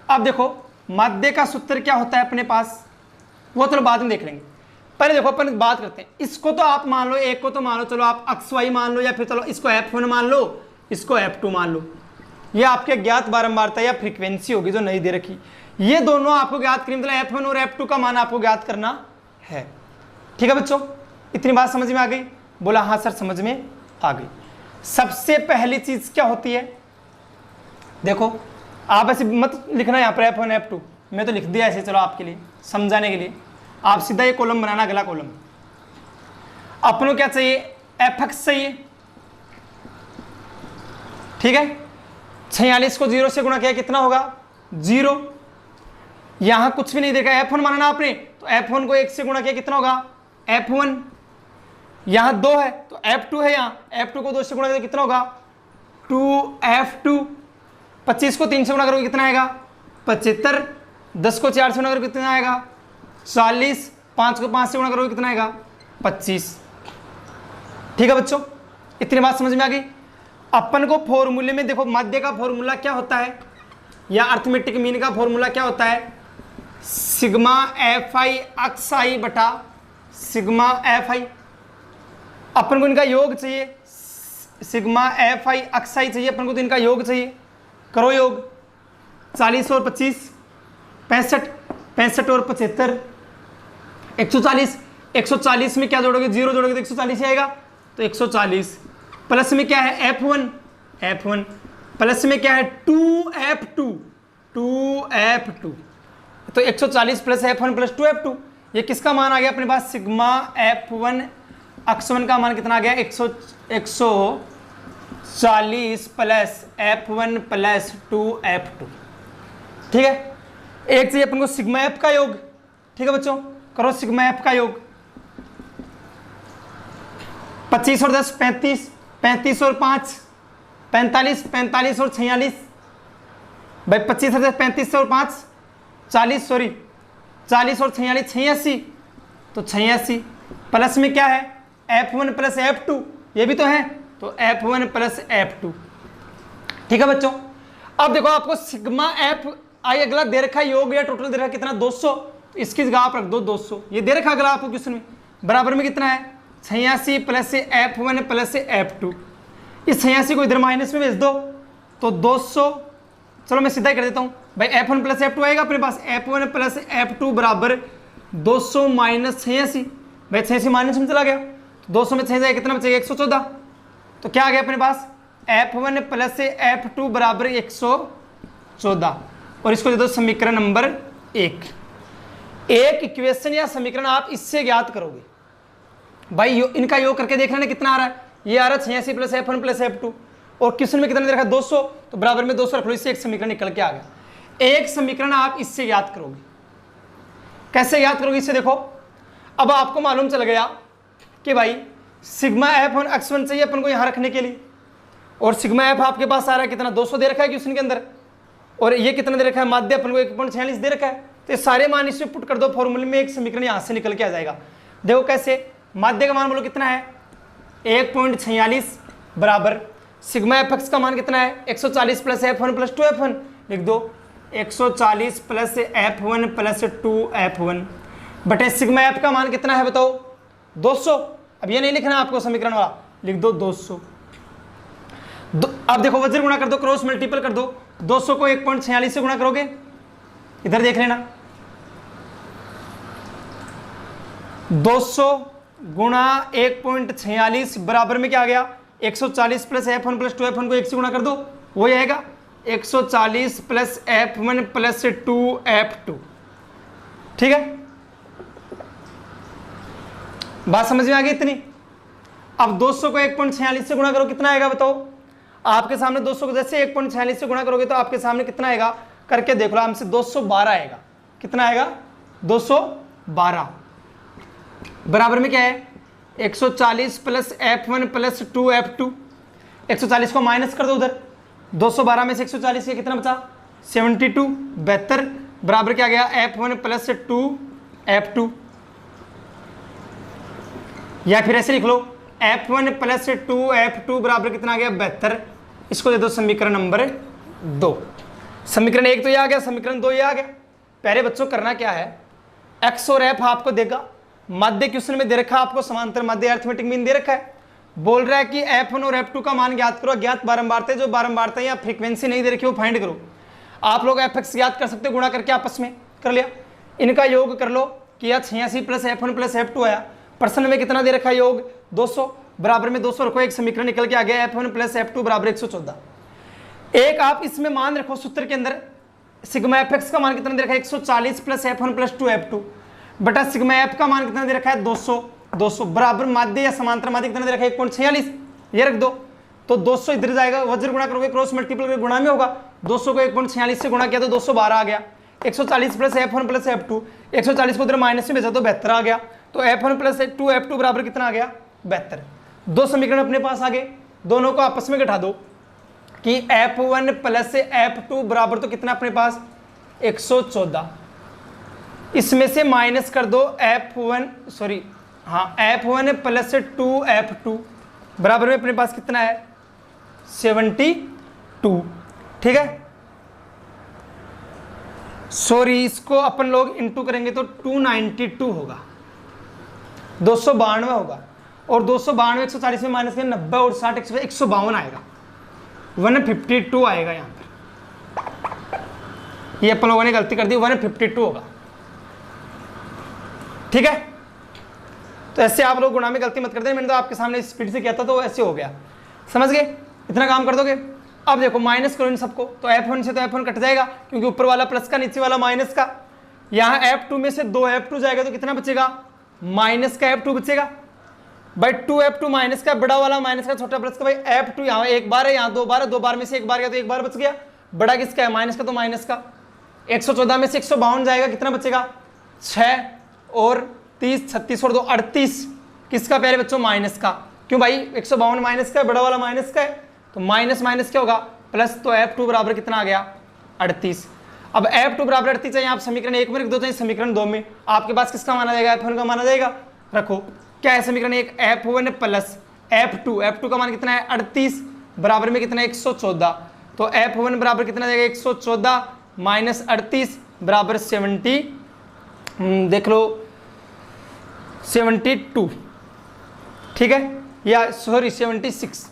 अब देखो माध्य का सूत्र क्या होता है अपने पास, वो तो बाद में देख लेंगे। पहले देखो अपन बात करते हैं। इसको तो आप मान लो, एक को तो मान लो, चलो आप XY मान लो, या फिर चलो इसको F1 मान लो, इसको F2 मान लो। ये आपके ज्ञात बारंबारता या फ्रीक्वेंसी होगी जो नहीं दे रखी। ये दोनों आपको ज्ञात करनी, मतलब F1 और F2 का मान आपको ज्ञात करना है। ठीक है बच्चों, इतनी बात समझ में आ गई? बोला हाँ सर समझ में आ गई। सबसे पहली चीज क्या होती है, देखो आप ऐसे मत लिखना यहाँ पर F1 F2, मैं तो लिख दिया ऐसे, चलो आपके लिए समझाने के लिए। आप सीधा ये कॉलम बनाना, अगला कॉलम अपनों क्या चाहिए, Fx चाहिए। ठीक है, 46 को 0 से गुणा किया कितना होगा, 0। यहां कुछ भी नहीं देखा, F1 माना आपने, तो F1 को 1 से गुणा किया कितना होगा, F1। यहां 2 है तो F2 है, यहां F2 को 2 से गुणा किया कितना होगा, 2F2। 25 को 3 से गुणा करोगे कितना आएगा, 75। 10 को 4 से गुणा करोगे कितना आएगा, 40। 5 को 5 से गुणा करोगे कितना आएगा, 25। ठीक है बच्चों, इतनी बात समझ में आ गई? अपन को फॉर्मूले में देखो, माध्य का फॉर्मूला क्या होता है या अर्थमेटिक मीन का फॉर्मूला क्या होता है, सिग्मा Fi XI बटा सिग्मा Fi। अपन को इनका योग चाहिए, सिग्मा Fi XI चाहिए अपन को, तो इनका योग चाहिए। करो योग, 40 और 25 65, 65 और 75 140। 140 में क्या जोड़ोगे, 0 जोड़ोगे तो 140 ही आएगा, तो 140। प्लस में क्या है F1 प्लस में क्या है 2F2, तो 140 प्लस F1 प्लस 2F2। ये किसका मान आ गया अपने पास, सिग्मा F1 X1 का मान कितना आ गया, 140 प्लस F1 प्लस 2F2। ठीक है, एक चाहिए अपन को सिग्मा F का योग। ठीक है बच्चों, करो सिग्मा F का योग। 25 और 10 35, 35 और 5 45, 45 और 46। भाई 25 और 10 35 और 5 40, सॉरी 40 और 46 86, तो 86। प्लस में क्या है F1 प्लस F2, ये भी तो है, तो F1 प्लस F2। ठीक है बच्चों, अब देखो आपको सिग्मा F आई अगला दे रखा योग या टोटल दे रखा कितना 200, तो इसकी जगह आप रख दो 200। ये दे रखा अगला आपको क्वेश्चन में, बराबर में कितना है 86 प्लस F1 प्लस F2। इस 86 को इधर माइनस में भेज दो तो 200। चलो मैं सीधा ही कर देता हूँ भाई, F1 प्लस F2 आएगा अपने पास, F1 प्लस F2 बराबर 200 माइनस 86। भाई 86 माइनस में चला गया, 200 में 6 जाएगा कितना बचेगा 114। तो क्या आ गया अपने पास, F1 प्लस F2 बराबर 114। और इसको दे दो समीकरण नंबर 1। एक इक्वेशन या समीकरण आप इससे ज्ञात करोगे। भाई इनका योग करके देख लेना कितना आ रहा है, ये आ रहा है 86 प्लस F1 प्लस F2, और क्वेश्चन में कितना दे रखा है 200, तो बराबर में 200 रख लो, इससे एक समीकरण निकल के आ गया। एक समीकरण आप इससे ज्ञात करोगे। कैसे ज्ञात करोगे इससे, देखो अब आपको मालूम चल गया कि भाई सिग्मा F1 X1 चाहिए अपन को यहां रखने के लिए, और सिग्मा F आपके पास आ रहा है कितना 200 दे रखा है क्वेश्चन के अंदर, और ये कितना दे रखा है माध्य अपन को 1.46 दे रखा है। तो ये सारे मान इसमें पुट कर दो फॉर्मूले में, एक समीकरण यहां से निकल के आ जाएगा। देखो कैसे, माध्य का मान बोलो कितना है 1.46 बराबर सिग्मा Fx का मान कितना है 140 प्लस F1 प्लस 2F1। लिख दो 140 प्लस F1 प्लस 2F1 बटे सिग्मा F का मान कितना है बताओ 200। अब ये नहीं लिखना आपको समीकरण वाला, लिख दो 200। अब देखो वज्र गुणा कर दो, क्रॉस मल्टीपल कर दो, 200 को 1.46 से गुणा करोगे, इधर देख लेना 200 गुणा 1.46 बराबर में क्या आ गया 140 प्लस F1 प्लस 2F1 को 1 से गुणा कर दो, वही आएगा 140 प्लस F1 प्लस 2F2। ठीक है, बात समझ में आ गई इतनी। अब 200 को 1.46 से गुणा करो, कितना आएगा बताओ। आपके सामने 200 को जैसे 1.46 से गुणा करोगे तो आपके सामने कितना आएगा, करके देख लो आराम से। 212 आएगा। कितना आएगा, 212 बराबर में क्या है, 140 प्लस F1 प्लस 2F2। 140 को माइनस कर दो उधर, 212 में से 140 के कितना बचा, 72, 72 बराबर क्या गया, F1 प्लस 2F2। या फिर ऐसे लिख लो F1 प्लस 2F2 बराबर कितना आ गया, 72। इसको दे दो समीकरण नंबर 2। समीकरण 1 तो ये आ गया, समीकरण 2 ये आ गया। पहले बच्चों करना क्या है, X और F आपको देगा, माध्य क्वेश्चन में दे रखा है आपको, समांतर माध्य अरिथमेटिक मीन दे रखा है। बोल रहा है कि F1 और F2 का मान ज्ञात करो, ज्ञात बारंबारता, जो बारंबारता या फ्रीक्वेंसी नहीं दे रखी वो फाइंड करो। आप लोग Fx ज्ञात कर सकते हो, गुणा करके आपस में कर लिया, इनका योग कर लो, किया 86 प्लस F1 प्लस F2 आया। प्रश्न में कितना दे रखा है, योग 200 बराबर में 200 रखो, एक समीकरण निकल के आ गया F1 प्लस F2 बराबर 114। एक आप इसमें मान रखो सूत्र के अंदर, सिग्मा Fx का मान कितना दे रखा है, 140 प्लस F1 प्लस 2F2 बटा सिग्मा F का मान कितना दे रखा है, 200 बराबर माध्य या समांतर माध्य कितना दे रखा है, 1.46, ये रख दो। तो 200 इधर जाएगा, वज्र गुणा करोगे, क्रॉस मल्टीपल करके गुणा में होगा। 200 को 1.46 से गुणा किया तो 212 आ गया। 140 प्लस F1 प्लस F2, 140 को उधर माइनस में भेजा तो 72 आ गया। तो F1 प्लस 2F2 बराबर कितना आ गया, 72। दो समीकरण अपने पास आ गए, दोनों को आपस में घटा दो कि F1 प्लस F2 बराबर तो कितना अपने पास 114। इसमें से माइनस कर दो F1 प्लस 2F2 बराबर में अपने पास कितना है 72। ठीक है, सॉरी इसको अपन लोग इंटू करेंगे तो 292 होगा, 292 होगा। और 292 140 में माइनस में 90 और 60 152 आएगा, 152 आएगा यहाँ पर। ये अपन लोगों ने गलती कर दी, 152 होगा। ठीक है, तो ऐसे आप लोग गुणा में गलती मत करते, मैंने तो आपके सामने स्पीड से किया था तो ऐसे हो गया, समझ गए, इतना काम कर दोगे। अब देखो माइनस करो इन सबको, तो F1 से तो F1 कट जाएगा क्योंकि ऊपर वाला प्लस का नीचे वाला माइनस का। यहाँ F2 में से 2F2 जाएगा तो कितना बचेगा, माइनस का F2 बचेगा भाई। 2F2 माइनस का, बड़ा वाला माइनस का, छोटा प्लस का भाई। F2 यहाँ एक बार है, यहाँ 2 बार है, 2 बार में से 1 बार गया तो 1 बार बच गया। बड़ा किसका है, माइनस का, तो माइनस का। 114 में से 152 जाएगा, कितना बचेगा 6 और 30, 36 और 2 38। किसका पहले बच्चों, माइनस का, क्यों भाई 152 माइनस का है, बड़ा वाला माइनस का है, तो माइनस माइनस क्या होगा प्लस। तो F2 बराबर कितना आ गया 38। अब F2 बराबर 38 चाहिए, आप समीकरण 1 में रख दो, चाहिए समीकरण 2 में। आपके पास किसका माना जाएगा, F1 का माना जाएगा। रखो, क्या है समीकरण 1, F1 प्लस F2 का मान कितना है 38 बराबर में कितना है 114। तो F1 बराबर कितना जाएगा 114 माइनस 38 बराबर 70, देख लो 72। ठीक है, या सॉरी 76,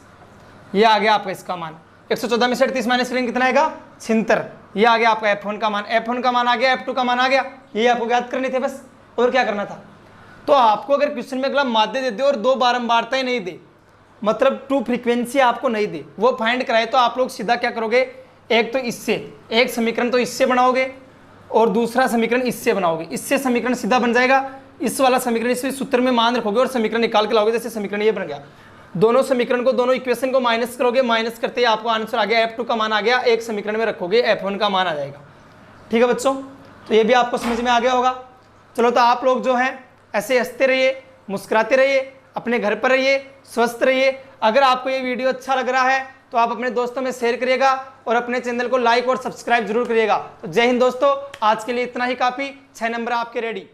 ये आ गया आपका इसका मान। 114 में से 38 माइनस करेंगे कितना आएगा 76। ये आ गया आपका F1 का मान, F1 का मान आ गया, F2 का मान आ गया। ये आपको याद करने थे बस, और क्या करना था। तो आपको अगर क्वेश्चन में अगला माध्य दे दे और 2 बारंबारताएं नहीं दे, मतलब 2 फ्रीक्वेंसी आपको नहीं दे, वो फाइंड कराए, तो आप लोग सीधा क्या करोगे, एक तो इससे, एक समीकरण तो इससे बनाओगे और दूसरा समीकरण इससे बनाओगे। इससे समीकरण सीधा बन जाएगा, इस वाला समीकरण इस सूत्र में मान रखोगे और समीकरण निकाल के लाओगे। जैसे समीकरण ये बन गया, दोनों समीकरण को, दोनों इक्वेशन को माइनस करोगे, माइनस करते ही आपको आंसर आ गया, F2 का मान आ गया, एक समीकरण में रखोगे F1 का मान आ जाएगा। ठीक है बच्चों, तो ये भी आपको समझ में आ गया होगा। चलो, तो आप लोग जो हैं ऐसे हंसते रहिए, मुस्कुराते रहिए, अपने घर पर रहिए, स्वस्थ रहिए। अगर आपको ये वीडियो अच्छा लग रहा है तो आप अपने दोस्तों में शेयर करिएगा और अपने चैनल को लाइक और सब्सक्राइब जरूर करिएगा। तो जय हिंद दोस्तों, आज के लिए इतना ही काफ़ी। 6 नंबर आपके रेडी।